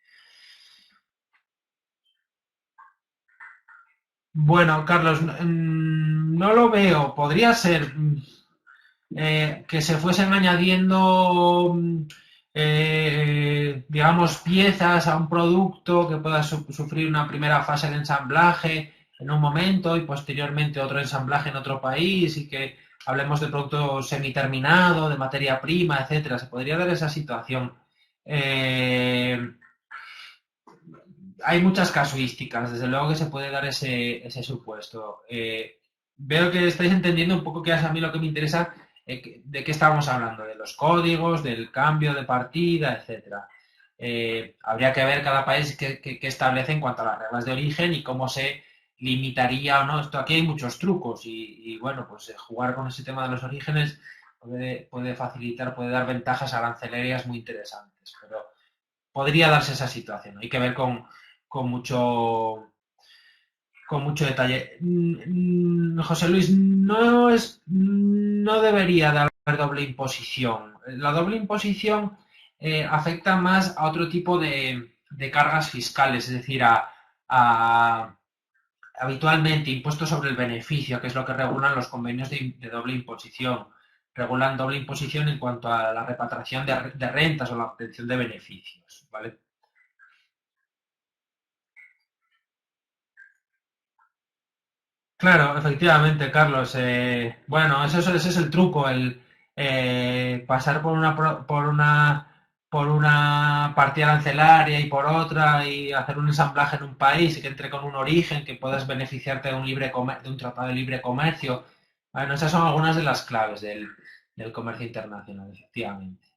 Bueno, Carlos, no lo veo. Podría ser que se fuesen añadiendo, digamos, piezas a un producto que pueda sufrir una primera fase de ensamblaje en un momento y posteriormente otro ensamblaje en otro país, y que hablemos de producto semiterminado, de materia prima, etcétera. Se podría dar esa situación. Hay muchas casuísticas, desde luego que se puede dar ese supuesto. Veo que estáis entendiendo un poco que es a mí lo que me interesa, de qué estábamos hablando, de los códigos, del cambio de partida, etcétera. Habría que ver cada país qué establece en cuanto a las reglas de origen y cómo se limitaría o no. Aquí hay muchos trucos y bueno, pues jugar con ese tema de los orígenes puede facilitar, puede dar ventajas arancelarias muy interesantes, pero podría darse esa situación. Hay que ver con mucho detalle. José Luis, no debería de haber doble imposición. La doble imposición afecta más a otro tipo de cargas fiscales, es decir, habitualmente impuestos sobre el beneficio, que es lo que regulan los convenios de doble imposición. regulan doble imposición en cuanto a la repatriación de rentas o la obtención de beneficios, ¿vale? Claro, efectivamente, Carlos. Bueno, ese es el truco, el pasar por una partida arancelaria y por otra y hacer un ensamblaje en un país y que entre con un origen, que puedas beneficiarte de de un tratado de libre comercio. Bueno, esas son algunas de las claves del comercio internacional, efectivamente.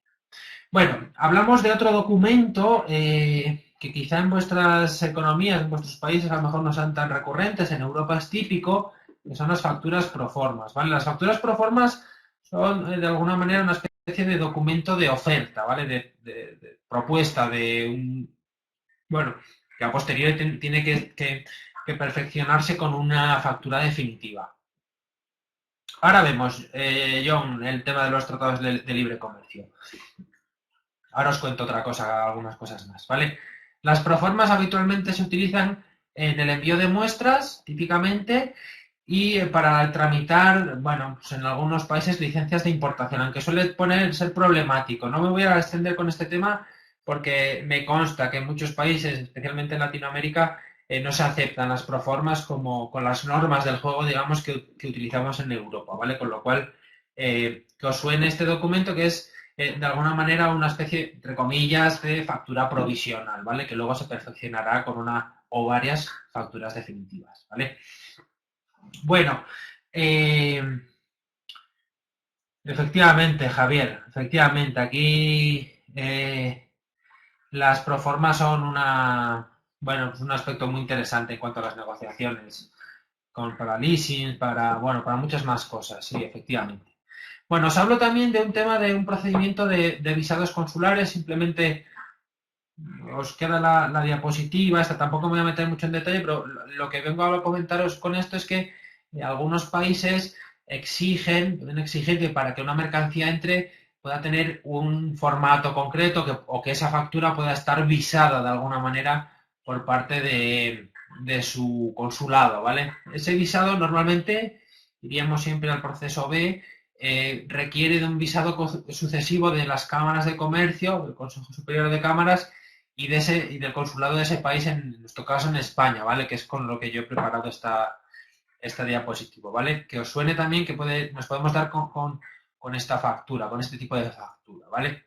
Bueno, hablamos de otro documento que quizá en vuestras economías, en vuestros países, a lo mejor no sean tan recurrentes, en Europa es típico, que son las facturas pro formas, ¿vale? Las facturas pro formas son, de alguna manera, una especie de documento de oferta, ¿vale? De propuesta de un... Bueno, que a posteriori tiene que perfeccionarse con una factura definitiva. Ahora vemos, John, el tema de los tratados de libre comercio. Ahora os cuento otra cosa, algunas cosas más, ¿vale? Las proformas habitualmente se utilizan en el envío de muestras, típicamente, y para tramitar, bueno, pues en algunos países licencias de importación, aunque suele ser problemático. No me voy a extender con este tema porque me consta que en muchos países, especialmente en Latinoamérica, no se aceptan las proformas como con las normas del juego, digamos, que utilizamos en Europa, ¿vale? Con lo cual, que os suene este documento que es de alguna manera una especie, entre comillas, de factura provisional, ¿vale? Que luego se perfeccionará con una o varias facturas definitivas, ¿vale? Bueno, efectivamente, Javier, efectivamente, aquí las proformas son bueno, pues un aspecto muy interesante en cuanto a las negociaciones, para leasing, para muchas más cosas, sí, efectivamente. Bueno, os hablo también de un tema de un procedimiento de visados consulares, simplemente os queda la diapositiva, esta tampoco me voy a meter mucho en detalle, pero lo que vengo a comentaros con esto es que algunos países pueden exigir que para que una mercancía entre pueda tener un formato concreto o que esa factura pueda estar visada de alguna manera por parte de su consulado, ¿vale? Ese visado normalmente, iríamos siempre al proceso B, requiere de un visado sucesivo de las cámaras de comercio, del Consejo Superior de Cámaras y del consulado de ese país, en nuestro caso en España, ¿vale? Que es con lo que yo he preparado esta diapositiva, ¿vale? Que os suene también que nos podemos dar con esta factura, con este tipo de factura, ¿vale?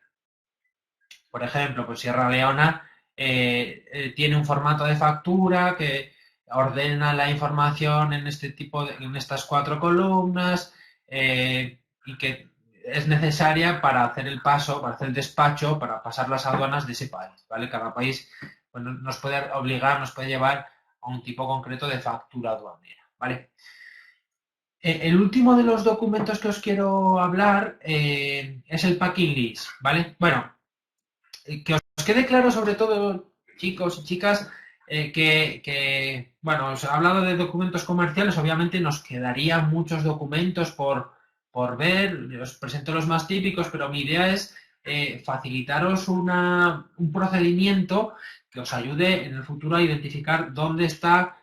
Por ejemplo, pues Sierra Leona tiene un formato de factura que ordena la información en en estas 4 columnas y que es necesaria para hacer el paso, para hacer el despacho, para pasar las aduanas de ese país, ¿vale? Cada país nos puede obligar, nos puede llevar a un tipo concreto de factura aduanera, ¿vale? El último de los documentos que os quiero hablar es el packing list, ¿vale? Bueno, que os quede claro, sobre todo, chicos y chicas, bueno, os he hablado de documentos comerciales, obviamente nos quedarían muchos documentos por ver, os presento los más típicos, pero mi idea es facilitaros un procedimiento que os ayude en el futuro a identificar dónde está,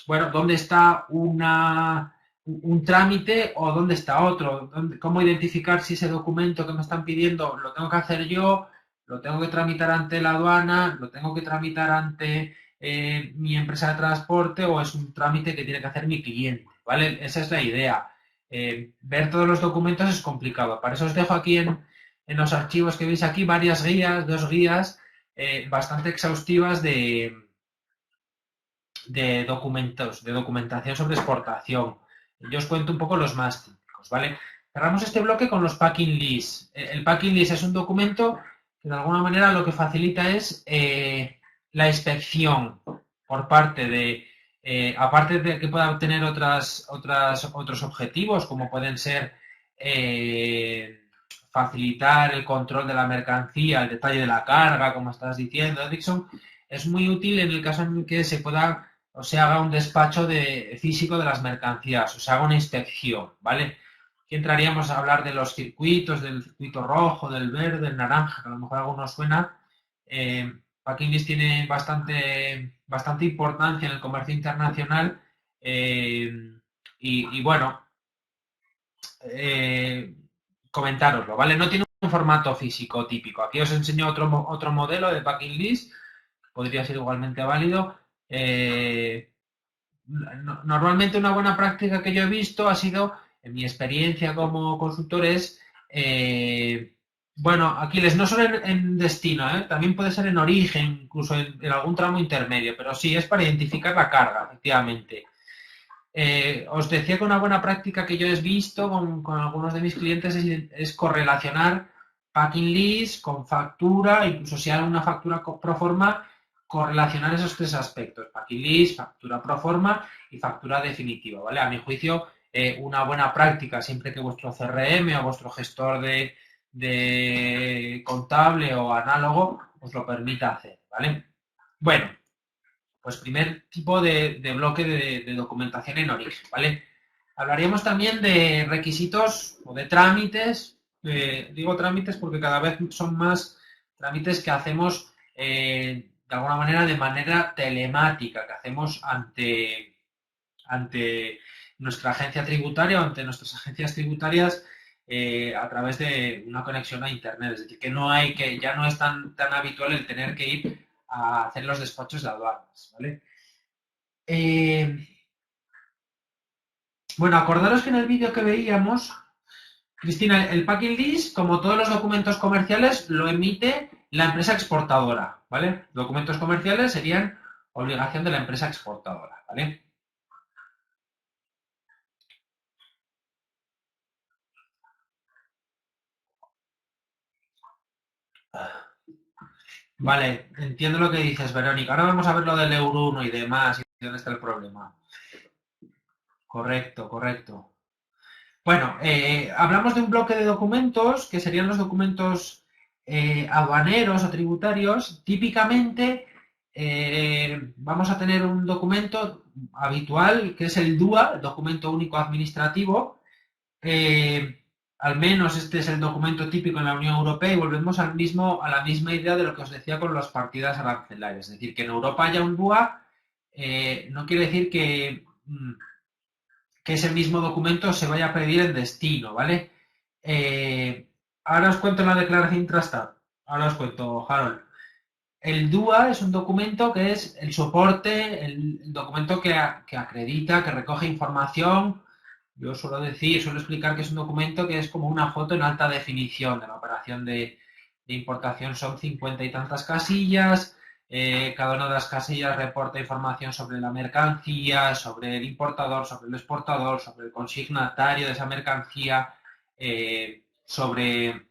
dónde está un trámite o dónde está otro, cómo identificar si ese documento que me están pidiendo lo tengo que hacer yo, lo tengo que tramitar ante la aduana, lo tengo que tramitar ante mi empresa de transporte o es un trámite que tiene que hacer mi cliente, ¿vale? Esa es la idea. Ver todos los documentos es complicado. Para eso os dejo aquí en los archivos que veis aquí varias guías, 2 guías bastante exhaustivas de documentación sobre exportación. Yo os cuento un poco los más típicos, ¿vale? Cerramos este bloque con los packing lists. El packing list es un documento que de alguna manera lo que facilita es la inspección por parte de, aparte de que pueda tener otros objetivos, como pueden ser facilitar el control de la mercancía, el detalle de la carga, como estás diciendo, Dixon, es muy útil en el caso en el que se pueda o se haga un despacho físico de las mercancías, o se haga una inspección, ¿vale? Aquí entraríamos a hablar de los circuitos, del circuito rojo, del verde, del naranja, que a lo mejor a algunos suena. Packing list tiene bastante importancia en el comercio internacional y bueno, comentároslo, ¿vale? No tiene un formato físico típico. Aquí os enseño otro modelo de packing list, podría ser igualmente válido. Normalmente una buena práctica que yo he visto ha sido, en mi experiencia como consultor, es, bueno, Aquiles, no solo en destino, también puede ser en origen, incluso en algún tramo intermedio, pero sí es para identificar la carga, efectivamente. Os decía que una buena práctica que yo he visto con algunos de mis clientes es correlacionar packing list con factura, incluso si hay una factura pro forma, correlacionar esos tres aspectos, packing list, factura pro forma y factura definitiva, ¿vale? A mi juicio, una buena práctica siempre que vuestro CRM o vuestro gestor de contable o análogo os lo permita hacer, ¿vale? Bueno, pues primer tipo de bloque de documentación en origen, ¿vale? Hablaríamos también de requisitos o de trámites. Digo trámites porque cada vez son más trámites que hacemos de alguna manera de manera telemática, que hacemos ante nuestra agencia tributaria o ante nuestras agencias tributarias a través de una conexión a Internet. Es decir, que ya no es tan habitual el tener que ir a hacer los despachos de aduanas, ¿vale? Bueno, acordaros que en el vídeo que veíamos, Cristina, el packing list, como todos los documentos comerciales, lo emite la empresa exportadora, ¿vale? Documentos comerciales serían obligación de la empresa exportadora, ¿vale? Vale, entiendo lo que dices, Verónica. Ahora vamos a ver lo del Euro 1 y demás y dónde está el problema. Correcto, correcto. Bueno, hablamos de un bloque de documentos que serían los documentos aduaneros o tributarios. Típicamente vamos a tener un documento habitual que es el DUA, el documento único administrativo. Al menos este es el documento típico en la Unión Europea y volvemos a la misma idea de lo que os decía con las partidas arancelarias. Es decir, que en Europa haya un DUA no quiere decir que ese mismo documento se vaya a pedir en destino, ¿vale? Ahora os cuento la declaración intrastat. Ahora os cuento, Harold. El DUA es un documento que es el soporte, el documento que acredita, que recoge información. Yo suelo explicar que es un documento que es como una foto en alta definición de la operación de importación. Son 50 y tantas casillas. Cada una de las casillas reporta información sobre la mercancía, sobre el importador, sobre el exportador, sobre el consignatario de esa mercancía, sobre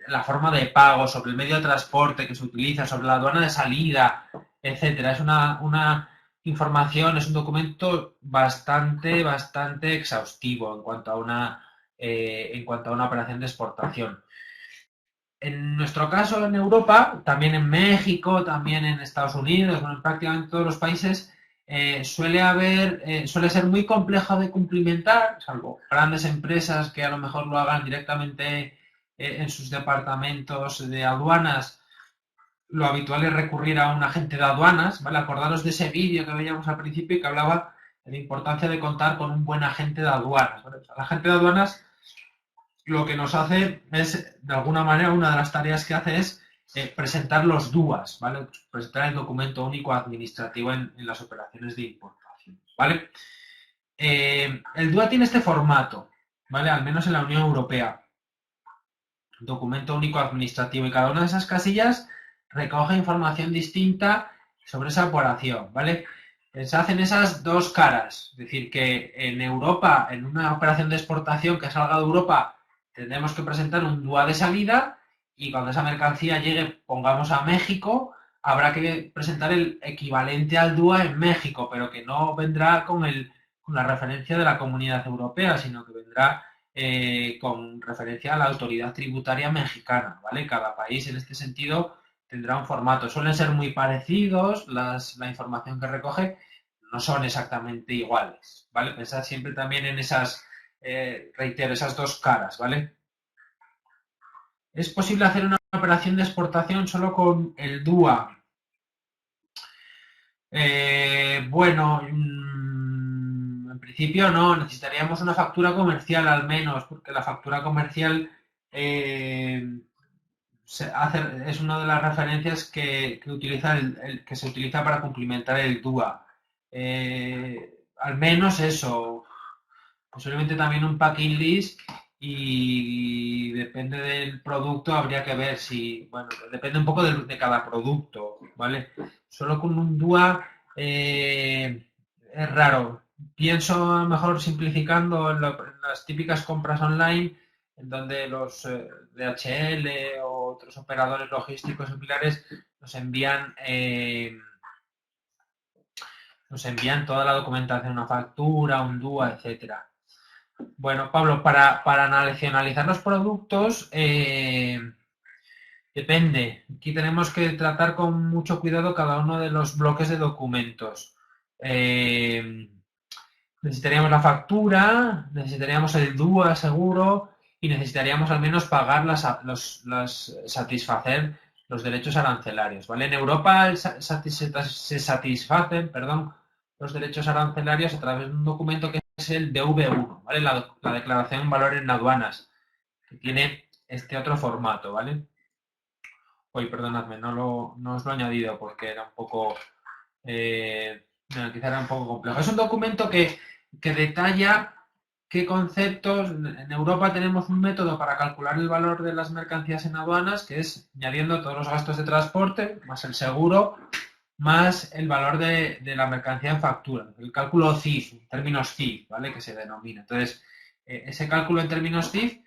la forma de pago, sobre el medio de transporte que se utiliza, sobre la aduana de salida, etcétera. Es una información, es un documento bastante exhaustivo en cuanto a una operación de exportación. En nuestro caso, en Europa, también en México, también en Estados Unidos, bueno, en prácticamente todos los países, suele ser muy complejo de cumplimentar, salvo grandes empresas que a lo mejor lo hagan directamente en sus departamentos de aduanas. Lo habitual es recurrir a un agente de aduanas, ¿vale? Acordaros de ese vídeo que veíamos al principio y que hablaba de la importancia de contar con un buen agente de aduanas, ¿vale? El agente de aduanas lo que nos hace es, de alguna manera, una de las tareas que hace es presentar los DUAs, ¿vale? Presentar el documento único administrativo en las operaciones de importación, ¿vale? El DUA tiene este formato, ¿vale? Al menos en la Unión Europea. Documento único administrativo, y cada una de esas casillas recoge información distinta sobre esa operación, ¿vale? Pensad en esas dos caras, es decir, que en Europa, en una operación de exportación que salga de Europa, tendremos que presentar un DUA de salida y cuando esa mercancía llegue, pongamos a México, habrá que presentar el equivalente al DUA en México, pero que no vendrá con la referencia de la Comunidad Europea, sino que vendrá con referencia a la autoridad tributaria mexicana, ¿vale? Cada país en este sentido tendrá un formato. Suelen ser muy parecidos, la información que recoge no son exactamente iguales, ¿vale? Pensad siempre también en esas, reitero, esas dos caras, ¿vale? ¿Es posible hacer una operación de exportación solo con el DUA? Bueno, en principio no, necesitaríamos una factura comercial al menos, porque la factura comercial es una de las referencias que utiliza que se utiliza para cumplimentar el DUA. Al menos eso, posiblemente también un packing list y depende del producto, habría que ver si, bueno, depende un poco de cada producto, ¿vale? Solo con un DUA es raro. Pienso a lo mejor simplificando en las típicas compras online, en donde los DHL o otros operadores logísticos similares nos envían toda la documentación, una factura, un DUA, etcétera. Bueno, Pablo, para nacionalizar los productos, depende. Aquí tenemos que tratar con mucho cuidado cada uno de los bloques de documentos. Necesitaríamos la factura, necesitaríamos el DUA seguro y necesitaríamos al menos pagar satisfacer los derechos arancelarios, ¿vale? En Europa se satisfacen, los derechos arancelarios a través de un documento que es el DV1, ¿vale? La declaración en valor en aduanas, que tiene este otro formato, ¿vale? Uy, perdonadme, no os lo he añadido porque era un poco... quizá era un poco complejo. Es un documento que detalla qué conceptos... En Europa tenemos un método para calcular el valor de las mercancías en aduanas, que es añadiendo todos los gastos de transporte, más el seguro, más el valor de la mercancía en factura. El cálculo CIF, términos CIF, ¿vale? Que se denomina. Entonces, ese cálculo en términos CIF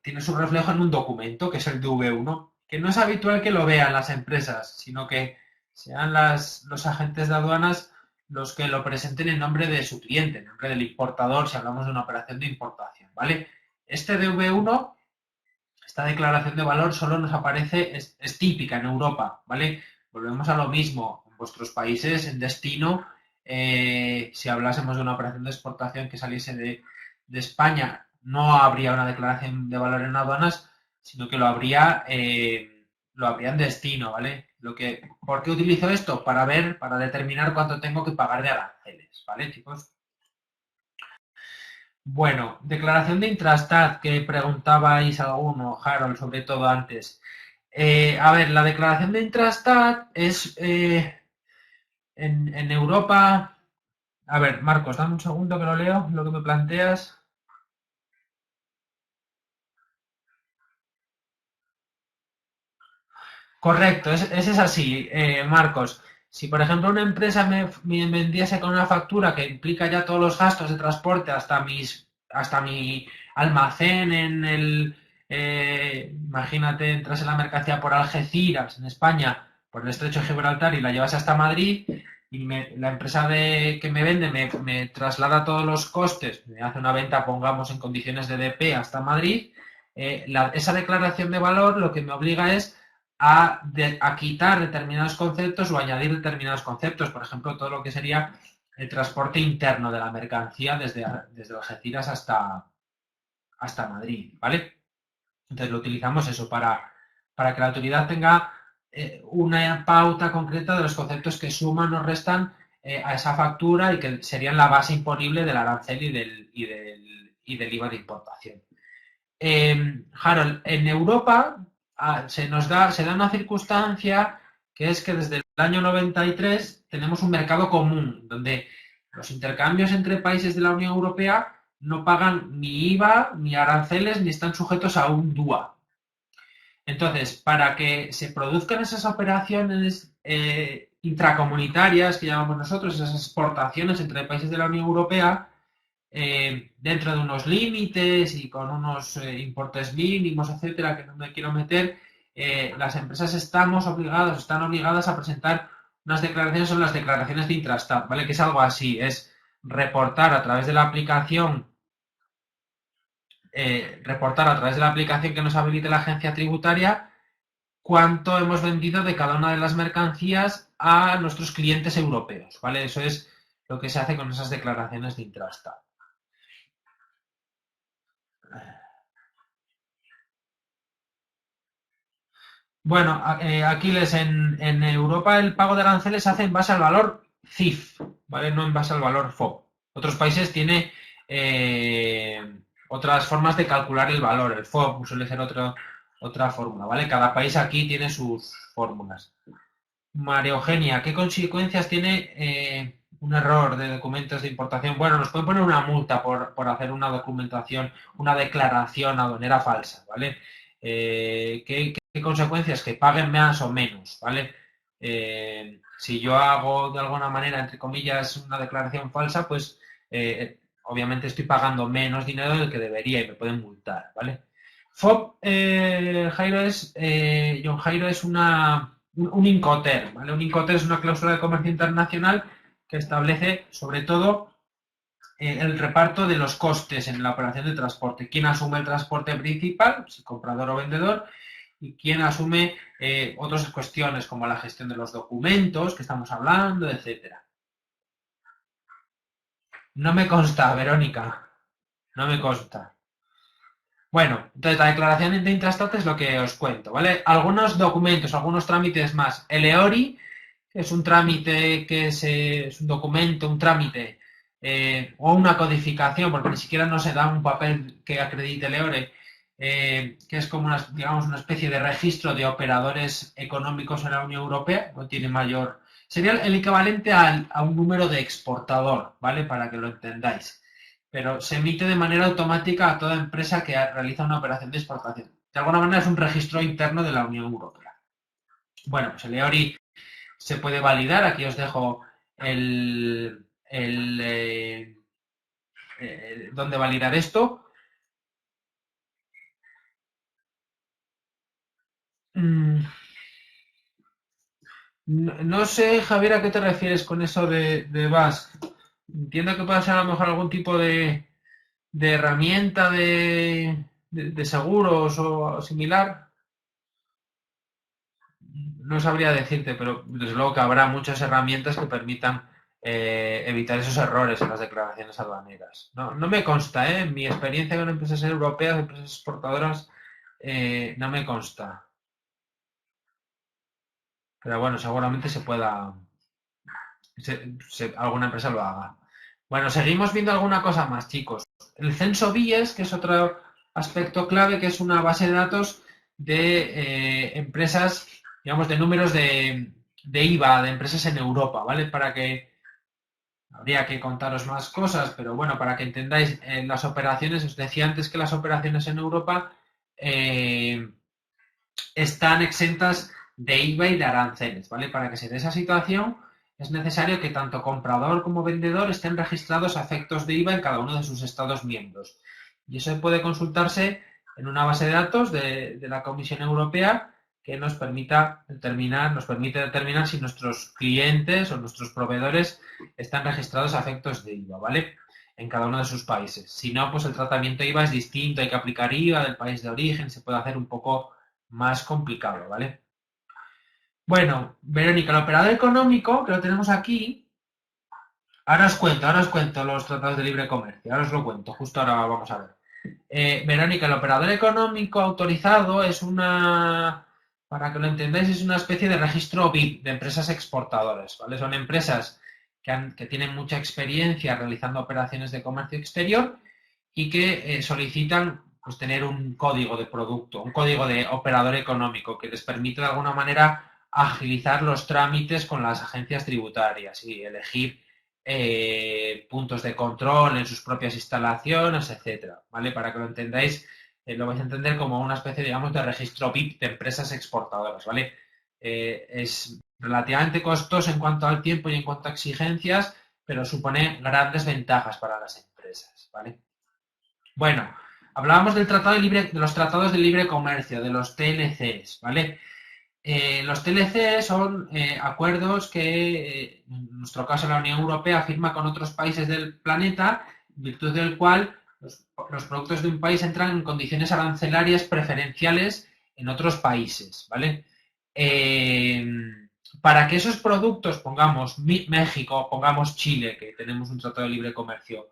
tiene su reflejo en un documento, que es el DV1, que no es habitual que lo vean las empresas, sino que sean los agentes de aduanas los que lo presenten en nombre de su cliente, en nombre del importador, si hablamos de una operación de importación, ¿vale? Este DV1, esta declaración de valor solo nos aparece, es típica en Europa, ¿vale? Volvemos a lo mismo, en vuestros países, en destino, si hablásemos de una operación de exportación que saliese de España, no habría una declaración de valor en aduanas, sino que lo habría en destino, ¿vale? ¿Por qué utilizo esto? Para determinar cuánto tengo que pagar de aranceles, ¿vale, chicos? Bueno, declaración de Intrastat, que preguntabais alguno, Harold, sobre todo antes. A ver, la declaración de Intrastat es en Europa... A ver, Marcos, dame un segundo que lo leo, lo que me planteas. Correcto, ese es así, Marcos. Si, por ejemplo, una empresa me vendiese con una factura que implica ya todos los gastos de transporte hasta mi almacén imagínate, entras en la mercancía por Algeciras, en España, por el Estrecho de Gibraltar y la llevas hasta Madrid y la empresa que me vende me traslada todos los costes, me hace una venta, pongamos, en condiciones de DP hasta Madrid, esa declaración de valor lo que me obliga es a quitar determinados conceptos o añadir determinados conceptos, por ejemplo, todo lo que sería el transporte interno de la mercancía desde Algeciras hasta Madrid, ¿vale? Entonces lo utilizamos eso para que la autoridad tenga una pauta concreta de los conceptos que suman o restan a esa factura y que serían la base imponible del arancel y del IVA de importación. Harold, en Europa se da una circunstancia que es que desde el año 93 tenemos un mercado común donde los intercambios entre países de la Unión Europea no pagan ni IVA, ni aranceles, ni están sujetos a un DUA. Entonces, para que se produzcan esas operaciones intracomunitarias que llamamos nosotros, esas exportaciones entre países de la Unión Europea, dentro de unos límites y con unos importes mínimos, etcétera, que no me quiero meter, las empresas están obligadas a presentar unas declaraciones, son las declaraciones de Intrastat, ¿vale? Que es algo así, es reportar a través de la aplicación que nos habilite la agencia tributaria cuánto hemos vendido de cada una de las mercancías a nuestros clientes europeos, ¿vale? Eso es lo que se hace con esas declaraciones de Intrastat. Bueno, Aquiles, en Europa el pago de aranceles se hace en base al valor CIF, ¿vale? No en base al valor FOB. Otros países tienen otras formas de calcular el valor. El FOB suele ser otra fórmula, ¿vale? Cada país aquí tiene sus fórmulas. María Eugenia, ¿qué consecuencias tiene un error de documentos de importación? Bueno, nos pueden poner una multa por hacer una documentación, una declaración aduanera falsa, ¿vale? ¿Qué consecuencias? Que paguen más o menos, ¿vale? Si yo hago de alguna manera, entre comillas, una declaración falsa, pues obviamente estoy pagando menos dinero del que debería y me pueden multar, ¿vale? FOB, John Jairo, es un Incoterm, ¿vale? Un Incoterm es una cláusula de comercio internacional que establece, sobre todo, el reparto de los costes en la operación de transporte. ¿Quién asume el transporte principal? Si comprador o vendedor. Y quién asume otras cuestiones como la gestión de los documentos que estamos hablando, etcétera. No me consta, Verónica. No me consta. Bueno, entonces la declaración de intrastate es lo que os cuento, ¿vale? Algunos documentos, algunos trámites más. El EORI, que es un trámite que es un documento, un trámite o una codificación, porque ni siquiera no se da un papel que acredite el EORI, que es como una especie de registro de operadores económicos en la Unión Europea, no tiene mayor... Sería el equivalente a un número de exportador, ¿vale? Para que lo entendáis. Pero se emite de manera automática a toda empresa que realiza una operación de exportación. De alguna manera es un registro interno de la Unión Europea. Bueno, pues el EORI se puede validar. Aquí os dejo dónde validar esto. No sé, Javier, a qué te refieres con eso de BASC. Entiendo que puede ser a lo mejor algún tipo de herramienta de seguros o similar. No sabría decirte, pero desde luego que habrá muchas herramientas que permitan evitar esos errores en las declaraciones aduaneras. No me consta, en mi experiencia con empresas europeas, empresas exportadoras, no me consta. Pero bueno, seguramente se pueda... alguna empresa lo haga. Bueno, seguimos viendo alguna cosa más, chicos. El censo BIES, que es otro aspecto clave, que es una base de datos de empresas, digamos, de números de IVA, de empresas en Europa, ¿vale? Para que... Habría que contaros más cosas, pero bueno, para que entendáis las operaciones, os decía antes que las operaciones en Europa están exentas de IVA y de aranceles, ¿vale? Para que se dé esa situación es necesario que tanto comprador como vendedor estén registrados a efectos de IVA en cada uno de sus estados miembros. Y eso puede consultarse en una base de datos de la Comisión Europea que nos permite determinar si nuestros clientes o nuestros proveedores están registrados a efectos de IVA, ¿vale? En cada uno de sus países. Si no, pues el tratamiento IVA es distinto, hay que aplicar IVA del país de origen, se puede hacer un poco más complicado, ¿vale? Bueno, Verónica, el operador económico, que lo tenemos aquí, ahora os cuento los tratados de libre comercio, ahora os lo cuento, justo ahora vamos a ver. Verónica, el operador económico autorizado es para que lo entendáis, es una especie de registro BIP de empresas exportadoras, ¿vale? Son empresas que tienen mucha experiencia realizando operaciones de comercio exterior y que solicitan pues, tener un código de producto, un código de operador económico que les permite de alguna manera agilizar los trámites con las agencias tributarias y elegir puntos de control en sus propias instalaciones, etcétera, ¿vale? Para que lo entendáis, lo vais a entender como una especie, digamos, de registro BIP de empresas exportadoras, ¿vale? Es relativamente costoso en cuanto al tiempo y en cuanto a exigencias, pero supone grandes ventajas para las empresas, ¿vale? Bueno, hablábamos de los tratados de libre comercio, de los TLCs, ¿vale? Los TLC son acuerdos que, en nuestro caso, la Unión Europea firma con otros países del planeta, en virtud del cual los productos de un país entran en condiciones arancelarias preferenciales en otros países, ¿vale? Para que esos productos, pongamos México, pongamos Chile, que tenemos un tratado de libre comercio.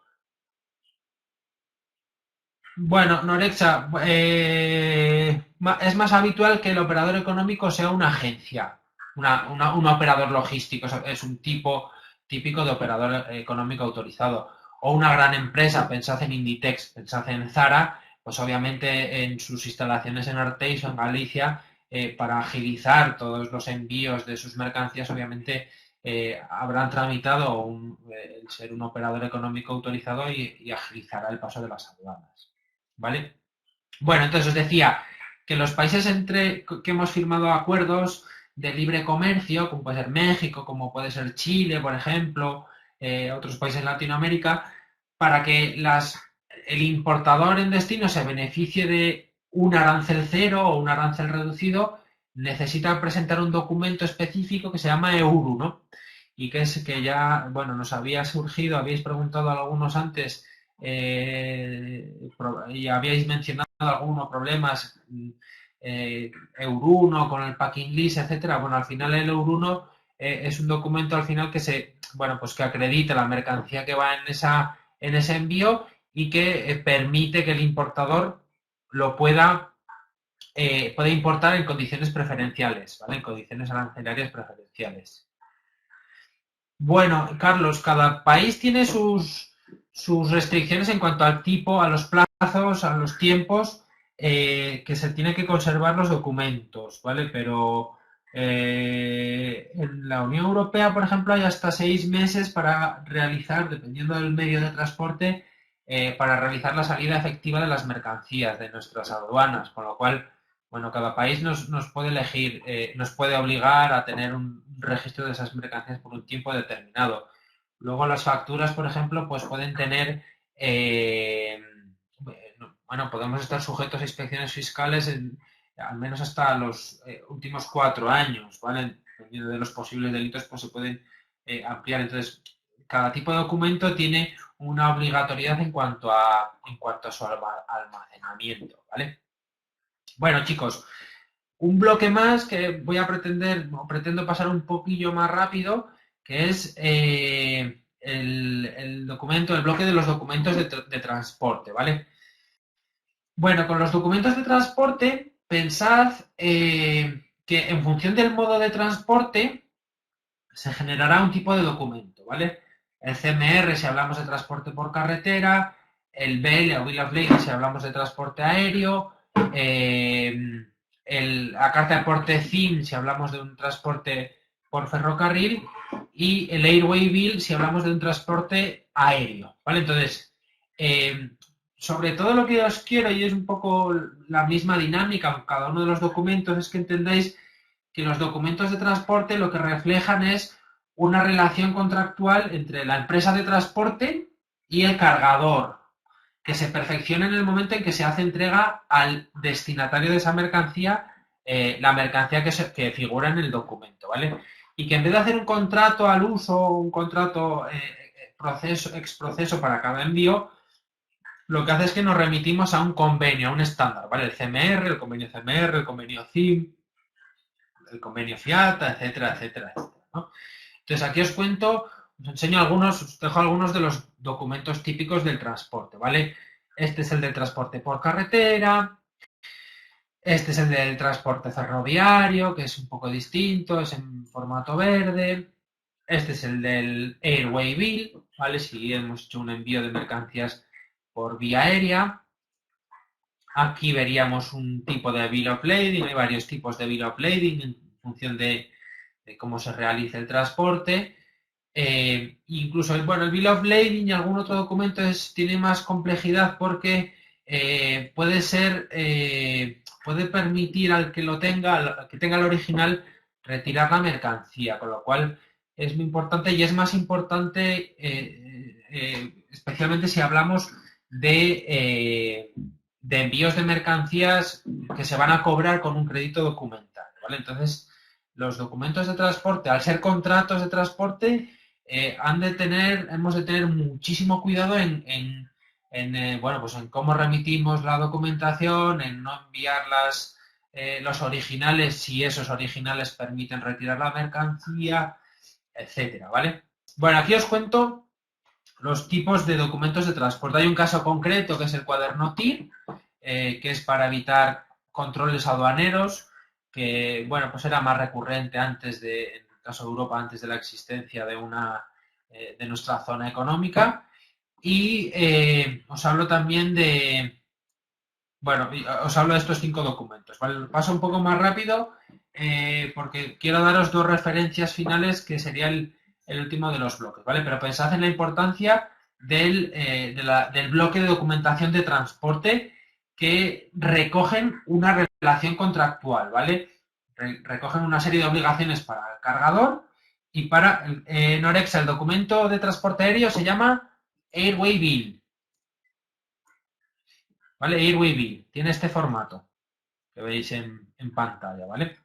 Bueno, Norexa, es más habitual que el operador económico sea una agencia, un operador logístico, es un tipo típico de operador económico autorizado. o una gran empresa, pensad en Inditex, pensad en Zara, pues obviamente en sus instalaciones en Arteixo, en Galicia, para agilizar todos los envíos de sus mercancías, obviamente habrán tramitado el ser un operador económico autorizado y agilizará el paso de las aduanas, ¿vale? Bueno, entonces os decía que los países que hemos firmado acuerdos de libre comercio, como puede ser México, como puede ser Chile, por ejemplo, otros países de Latinoamérica, para que el importador en destino se beneficie de un arancel cero o un arancel reducido, necesita presentar un documento específico que se llama EURU, ¿no? Y que es que ya, bueno, nos había surgido, habéis preguntado a algunos antes y habíais mencionado algunos problemas, EUR1 con el packing list, etcétera. Bueno, al final el EUR1 es un documento al final que que acredita la mercancía que va en ese envío y que permite que el importador lo puede importar en condiciones preferenciales, ¿vale? En condiciones arancelarias preferenciales. Bueno, Carlos, cada país tiene sus restricciones en cuanto al tipo, a los plazos, a los tiempos que se tienen que conservar los documentos, ¿vale? Pero en la Unión Europea, por ejemplo, hay hasta 6 meses para realizar, dependiendo del medio de transporte, para realizar la salida efectiva de las mercancías de nuestras aduanas, con lo cual, bueno, cada país nos puede elegir, nos puede obligar a tener un registro de esas mercancías por un tiempo determinado. Luego las facturas, por ejemplo, pues pueden tener, podemos estar sujetos a inspecciones fiscales al menos hasta los últimos 4 años, ¿vale? Dependiendo de los posibles delitos, pues se pueden ampliar. Entonces, cada tipo de documento tiene una obligatoriedad en cuanto a su almacenamiento, ¿vale? Bueno, chicos, un bloque más que pretendo pasar un poquillo más rápido, que es el bloque de los documentos de transporte, ¿vale? Bueno, con los documentos de transporte, pensad que en función del modo de transporte se generará un tipo de documento, ¿vale? El CMR si hablamos de transporte por carretera, el BL o Bill of Lading si hablamos de transporte aéreo, la carta de porte CIM si hablamos de un transporte por ferrocarril y el Airway Bill si hablamos de un transporte aéreo, ¿vale? Entonces, sobre todo lo que os quiero, y es un poco la misma dinámica en cada uno de los documentos, es que entendáis que los documentos de transporte lo que reflejan es una relación contractual entre la empresa de transporte y el cargador, que se perfecciona en el momento en que se hace entrega al destinatario de esa mercancía, la mercancía que figura en el documento, ¿vale? Y que en vez de hacer un contrato al uso, un contrato ex proceso para cada envío, lo que hace es que nos remitimos a un convenio, a un estándar, ¿vale? El CMR, el convenio CMR, el convenio CIM, el convenio FIATA, etcétera, etcétera, etcétera, ¿no? Entonces aquí os dejo algunos de los documentos típicos del transporte, ¿vale? Este es el del transporte por carretera, este es el del transporte ferroviario, que es un poco distinto, es en formato verde. Este es el del Airway Bill, ¿vale? Si hemos hecho un envío de mercancías por vía aérea. Aquí veríamos un tipo de Bill of Lading, hay varios tipos de Bill of Lading en función de cómo se realice el transporte. Incluso el Bill of Lading y algún otro documento tiene más complejidad porque puede permitir al que tenga el original, retirar la mercancía, con lo cual es muy importante y es más importante especialmente si hablamos de envíos de mercancías que se van a cobrar con un crédito documental, ¿vale? Entonces, los documentos de transporte, al ser contratos de transporte, hemos de tener muchísimo cuidado en cómo remitimos la documentación, en no enviar los originales si esos originales permiten retirar la mercancía, etcétera, ¿vale? Bueno, aquí os cuento los tipos de documentos de transporte. Hay un caso concreto que es el cuaderno TIR, que es para evitar controles aduaneros, que, pues era más recurrente en el caso de Europa, antes de la existencia de nuestra zona económica. y os hablo también de, bueno, os hablo de estos 5 documentos, ¿vale? Paso un poco más rápido porque quiero daros 2 referencias finales que sería el último de los bloques, ¿vale? Pero pensad en la importancia del bloque de documentación de transporte que recogen una relación contractual, ¿vale? Recogen una serie de obligaciones para el cargador y para Norexa el documento de transporte aéreo se llama Airway Bill, ¿vale? Airway Bill tiene este formato que veis en pantalla, ¿vale? El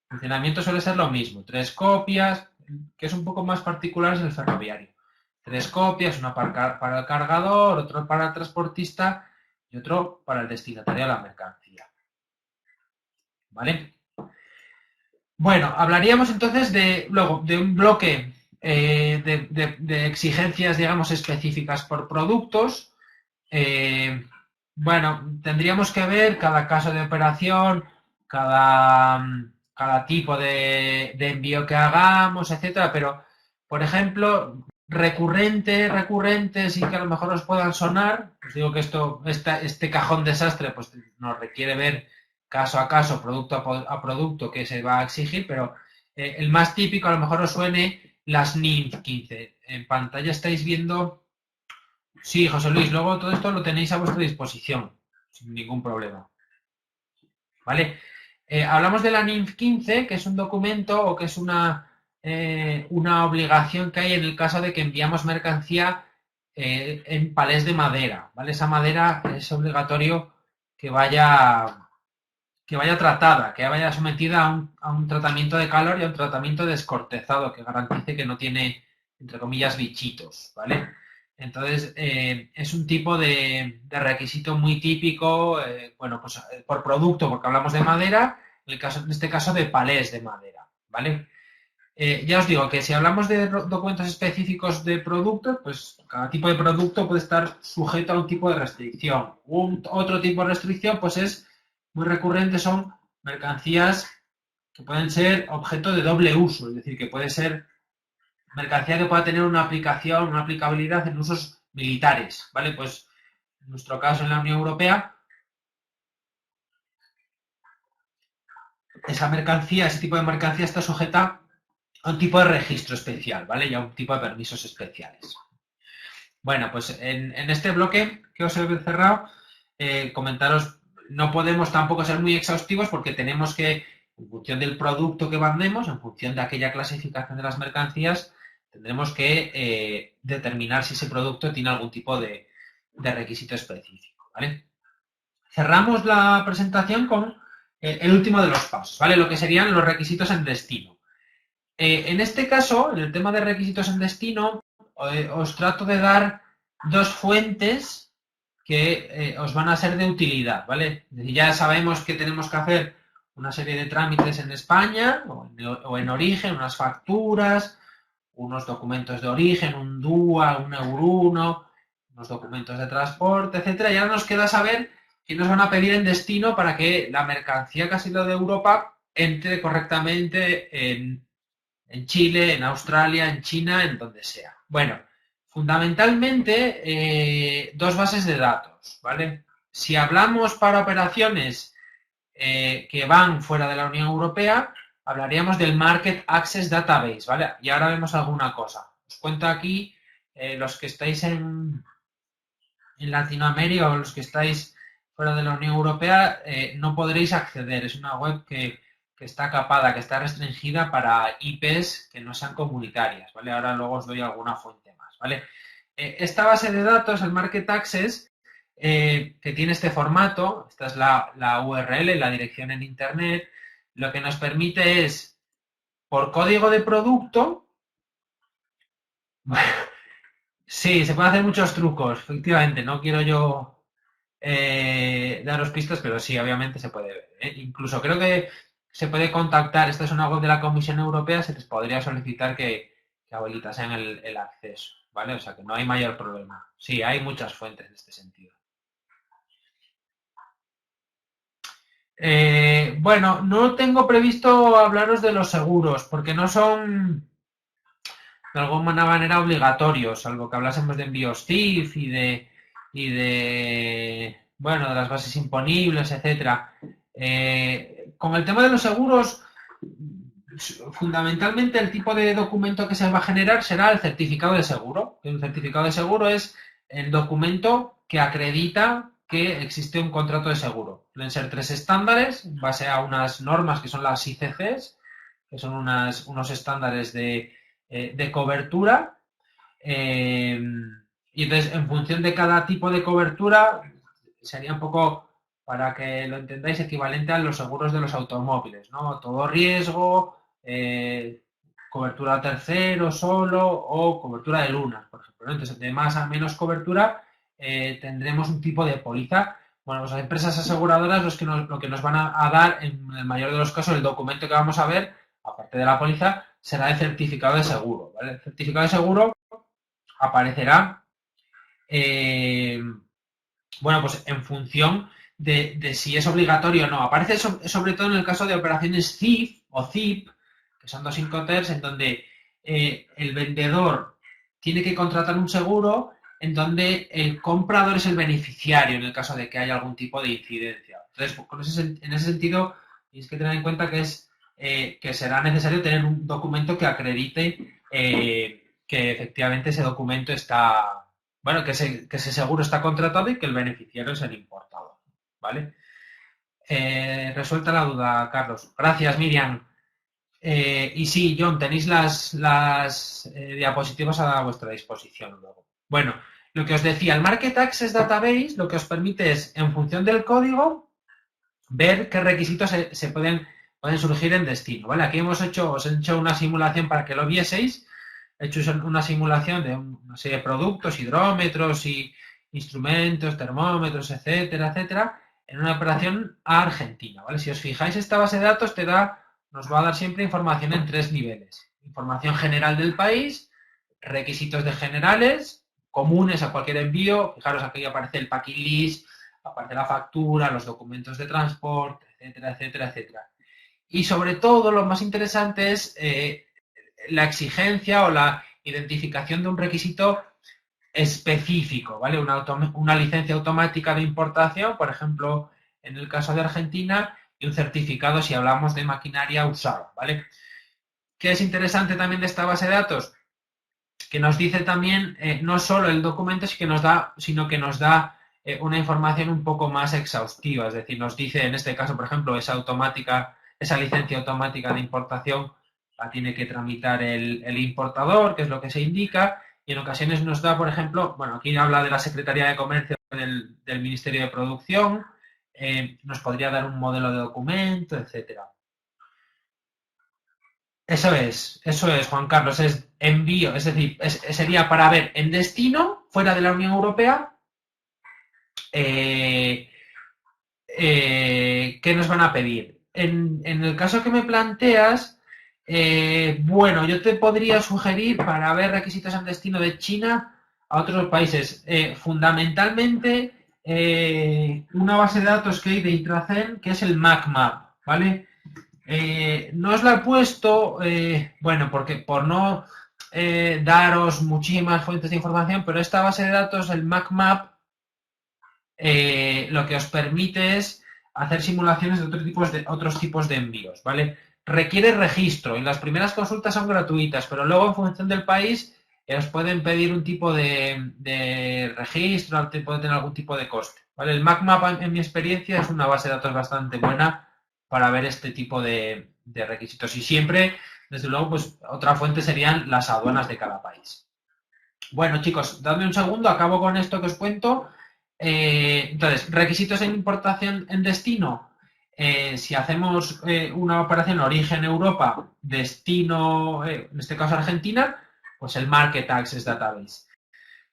funcionamiento suele ser lo mismo, 3 copias, que es un poco más particular es el ferroviario. 3 copias, una para el cargador, otro para el transportista y otro para el destinatario de la mercancía, ¿vale? Bueno, hablaríamos entonces luego de un bloque de exigencias, digamos, específicas por productos. Bueno, tendríamos que ver cada caso de operación, cada tipo de envío que hagamos, etcétera, pero, por ejemplo, recurrentes y que a lo mejor os puedan sonar, os digo que este cajón desastre pues nos requiere ver caso a caso, producto a producto que se va a exigir, pero el más típico a lo mejor os suene las NIF 15. En pantalla estáis viendo. Sí, José Luis, luego todo esto lo tenéis a vuestra disposición, sin ningún problema. ¿Vale? Hablamos de la NIF 15, que es un documento o que es una obligación que hay en el caso de que enviamos mercancía en palés de madera, ¿vale? Esa madera es obligatorio que vaya tratada, que vaya sometida a un tratamiento de calor y a un tratamiento descortezado que garantice que no tiene, entre comillas, bichitos, ¿vale? Entonces, es un tipo de requisito muy típico, bueno, pues por producto, porque hablamos de madera, en este caso de palés de madera, ¿vale? Ya os digo que si hablamos de documentos específicos de productos, pues cada tipo de producto puede estar sujeto a un tipo de restricción. Otro tipo de restricción, pues es muy recurrente, son mercancías que pueden ser objeto de doble uso, es decir, que puede ser mercancía que pueda tener una aplicación, una aplicabilidad en usos militares, ¿vale? Pues en nuestro caso en la Unión Europea, ese tipo de mercancía está sujeta a un tipo de registro especial, ¿vale? Y a un tipo de permisos especiales. Bueno, pues en este bloque que os he cerrado, comentaros, no podemos tampoco ser muy exhaustivos porque tenemos que, en función del producto que vendemos, en función de aquella clasificación de las mercancías, tendremos que determinar si ese producto tiene algún tipo de requisito específico, ¿vale? Cerramos la presentación con el último de los pasos, ¿vale? Lo que serían los requisitos en destino. En este caso, en el tema de requisitos en destino, os trato de dar 2 fuentes que os van a ser de utilidad, ¿vale? Es decir, ya sabemos que tenemos que hacer una serie de trámites en España o en origen, unas facturas, unos documentos de origen, un DUA, un EUR1, unos documentos de transporte, etcétera. Y ahora nos queda saber qué nos van a pedir en destino para que la mercancía que ha sido de Europa entre correctamente en Chile, en Australia, en China, en donde sea. Bueno, fundamentalmente 2 bases de datos, ¿vale? Si hablamos para operaciones que van fuera de la Unión Europea, hablaríamos del Market Access Database, ¿vale? Y ahora vemos alguna cosa. Os cuento aquí, los que estáis en Latinoamérica o los que estáis fuera de la Unión Europea, no podréis acceder. Es una web que está capada, que está restringida para IPs que no sean comunitarias, ¿vale? Ahora luego os doy alguna fuente más, ¿vale? Esta base de datos, el Market Access, que tiene este formato, esta es la URL, la dirección en Internet, lo que nos permite es, por código de producto, sí, se pueden hacer muchos trucos, efectivamente, no quiero yo daros pistas, pero sí, obviamente se puede ver, ¿eh? Incluso creo que se puede contactar, esta es una web de la Comisión Europea, se les podría solicitar que habilitasen el acceso, ¿vale? O sea que no hay mayor problema. Sí, hay muchas fuentes en este sentido. Bueno, no tengo previsto hablaros de los seguros, porque no son de alguna manera obligatorios, salvo que hablásemos de envíos CIF y de bueno, de las bases imponibles, etcétera. Con el tema de los seguros, fundamentalmente el tipo de documento que se va a generar será el certificado de seguro. El certificado de seguro es el documento que acredita que existe un contrato de seguro. Pueden ser 3 estándares en base a unas normas que son las ICCs, que son unos estándares de cobertura. Y entonces, en función de cada tipo de cobertura, sería un poco, para que lo entendáis, equivalente a los seguros de los automóviles, ¿no? Todo riesgo, cobertura a tercero solo o cobertura de lunas, por ejemplo. Entonces, de más a menos cobertura, tendremos un tipo de póliza. Bueno, las empresas aseguradoras lo que nos van a dar, en el mayor de los casos, el documento que vamos a ver, aparte de la póliza, será el certificado de seguro, ¿vale? El certificado de seguro aparecerá, bueno, pues en función de si es obligatorio o no. Aparece sobre todo en el caso de operaciones CIF o CIP, que son 2 Incoterms, en donde el vendedor tiene que contratar un seguro en donde el comprador es el beneficiario en el caso de que haya algún tipo de incidencia. Entonces, en ese sentido, tienes que tener en cuenta que será necesario tener un documento que acredite que efectivamente ese documento está, bueno, que ese seguro está contratado y que el beneficiario es el importador, ¿vale? Resuelta la duda, Carlos. Gracias, Miriam. Y sí, John, tenéis las diapositivas a vuestra disposición luego. Bueno, lo que os decía, el Market Access Database lo que os permite es, en función del código, ver qué requisitos se pueden surgir en destino, ¿vale? Aquí os he hecho una simulación para que lo vieseis. He hecho una simulación de una serie de productos, hidrómetros y instrumentos, termómetros, etcétera, etcétera, en una operación a Argentina, ¿vale? Si os fijáis, esta base de datos nos va a dar siempre información en 3 niveles. Información general del país, requisitos de generales, comunes a cualquier envío. Fijaros, aquí aparece el packing list, aparece la factura, los documentos de transporte, etcétera, etcétera, etcétera. Y sobre todo, lo más interesante es la exigencia o la identificación de un requisito específico, ¿vale? Una licencia automática de importación, por ejemplo, en el caso de Argentina, y un certificado si hablamos de maquinaria usada, ¿vale? ¿Qué es interesante también de esta base de datos? Que nos dice también no solo el documento, sino que nos da una información un poco más exhaustiva, es decir, nos dice, en este caso, por ejemplo, esa licencia automática de importación la tiene que tramitar el importador, que es lo que se indica, y en ocasiones nos da, por ejemplo, bueno, aquí habla de la Secretaría de Comercio del Ministerio de Producción, nos podría dar un modelo de documento, etcétera. Eso es, Juan Carlos, es envío, es decir, sería para ver en destino, fuera de la Unión Europea, qué nos van a pedir. En el caso que me planteas, bueno, yo te podría sugerir para ver requisitos en destino de China a otros países. Fundamentalmente, una base de datos que hay de Intracen, que es el MacMap, ¿vale? No os la he puesto, bueno, porque por no daros muchísimas fuentes de información, pero esta base de datos, el MacMap, lo que os permite es hacer simulaciones de otros tipos de envíos, ¿vale? Requiere registro y las primeras consultas son gratuitas, pero luego en función del país os pueden pedir un tipo de registro, puede tener algún tipo de coste, ¿vale? El MacMap, en mi experiencia, es una base de datos bastante buena para ver este tipo de requisitos. Y siempre, desde luego, pues otra fuente serían las aduanas de cada país. Bueno, chicos, dadme un segundo, acabo con esto que os cuento. Entonces, requisitos en importación en destino. Si hacemos una operación origen Europa, destino, en este caso Argentina, pues el Market Access Database.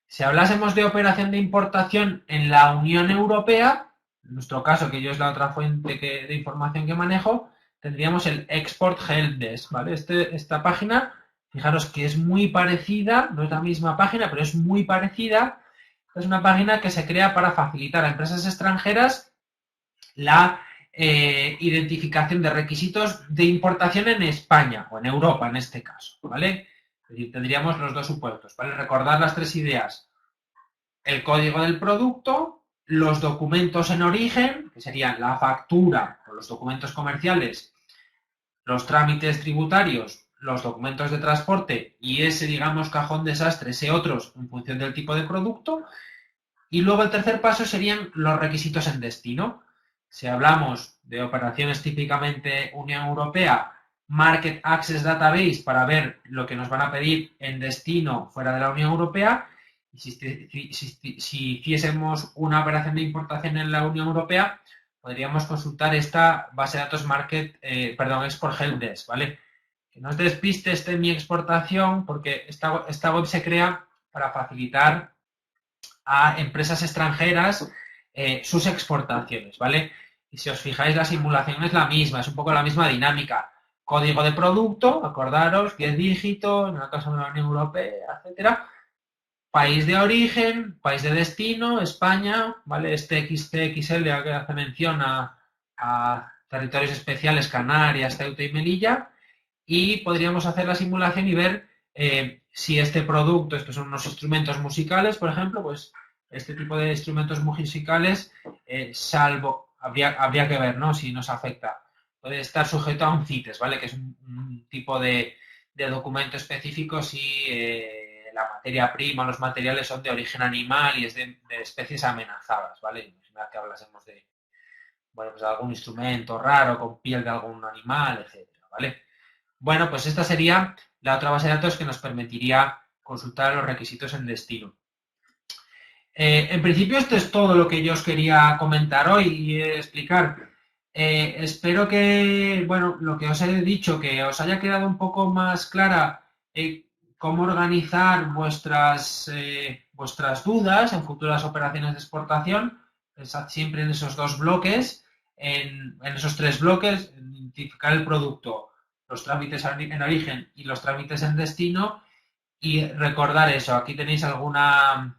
Si hablásemos de operación de importación en la Unión Europea, en nuestro caso, que yo es la otra fuente de información que manejo, tendríamos el Export Helpdesk, ¿vale? Esta página, fijaros que es muy parecida, no es la misma página, pero es muy parecida. Es una página que se crea para facilitar a empresas extranjeras la identificación de requisitos de importación en España, o en Europa en este caso, ¿vale? Es decir, tendríamos los dos supuestos, ¿vale? Recordar las tres ideas. El código del producto, los documentos en origen, que serían la factura o los documentos comerciales, los trámites tributarios, los documentos de transporte y ese, digamos, cajón desastre, ese otros en función del tipo de producto. Y luego el tercer paso serían los requisitos en destino. Si hablamos de operaciones típicamente Unión Europea, Market Access Database para ver lo que nos van a pedir en destino fuera de la Unión Europea. Y si hiciésemos una operación de importación en la Unión Europea, podríamos consultar esta base de datos Export Helpdesk, ¿vale? Que no os despistes de mi exportación porque esta web se crea para facilitar a empresas extranjeras sus exportaciones, ¿vale? Y si os fijáis, la simulación es la misma, es un poco la misma dinámica. Código de producto, acordaros, 10 dígitos, en el caso de la Unión Europea, etcétera. País de origen, país de destino, España, ¿vale? Este XCXL que hace mención a territorios especiales, Canarias, Ceuta y Melilla. Y podríamos hacer la simulación y ver si este producto, estos son unos instrumentos musicales, por ejemplo, pues este tipo de instrumentos musicales, habría que ver, ¿no? Si nos afecta. Puede estar sujeto a un CITES, ¿vale? Que es un tipo de documento específico si la materia prima, los materiales son de origen animal y es de especies amenazadas, ¿vale? Imaginad que hablásemos de, bueno, pues de algún instrumento raro con piel de algún animal, etcétera, ¿vale? Bueno, pues esta sería la otra base de datos que nos permitiría consultar los requisitos en destino. En principio esto es todo lo que yo os quería comentar hoy y explicar. Espero que, bueno, lo que os he dicho, que os haya quedado un poco más clara cómo organizar vuestras dudas en futuras operaciones de exportación. Pensad siempre en esos dos bloques, en esos tres bloques, en identificar el producto, los trámites en origen y los trámites en destino, y recordar eso. Aquí tenéis alguna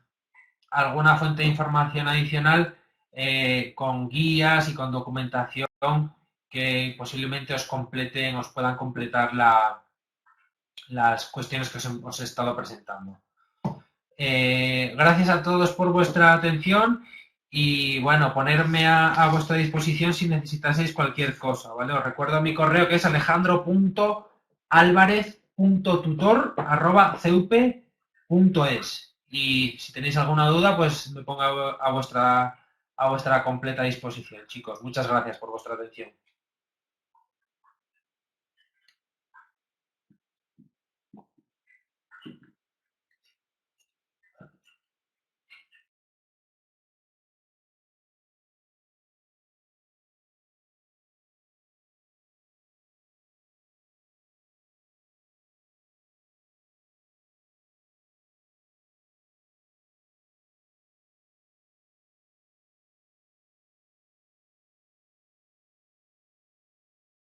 fuente de información adicional con guías y con documentación que posiblemente os puedan completar las cuestiones que os he estado presentando. Gracias a todos por vuestra atención y, bueno, ponerme a vuestra disposición si necesitaseis cualquier cosa, ¿vale? Os recuerdo mi correo, que es alejandro.alvarez.tutor@ceupe.es. Y si tenéis alguna duda, pues me pongo a vuestra completa disposición, chicos. Muchas gracias por vuestra atención.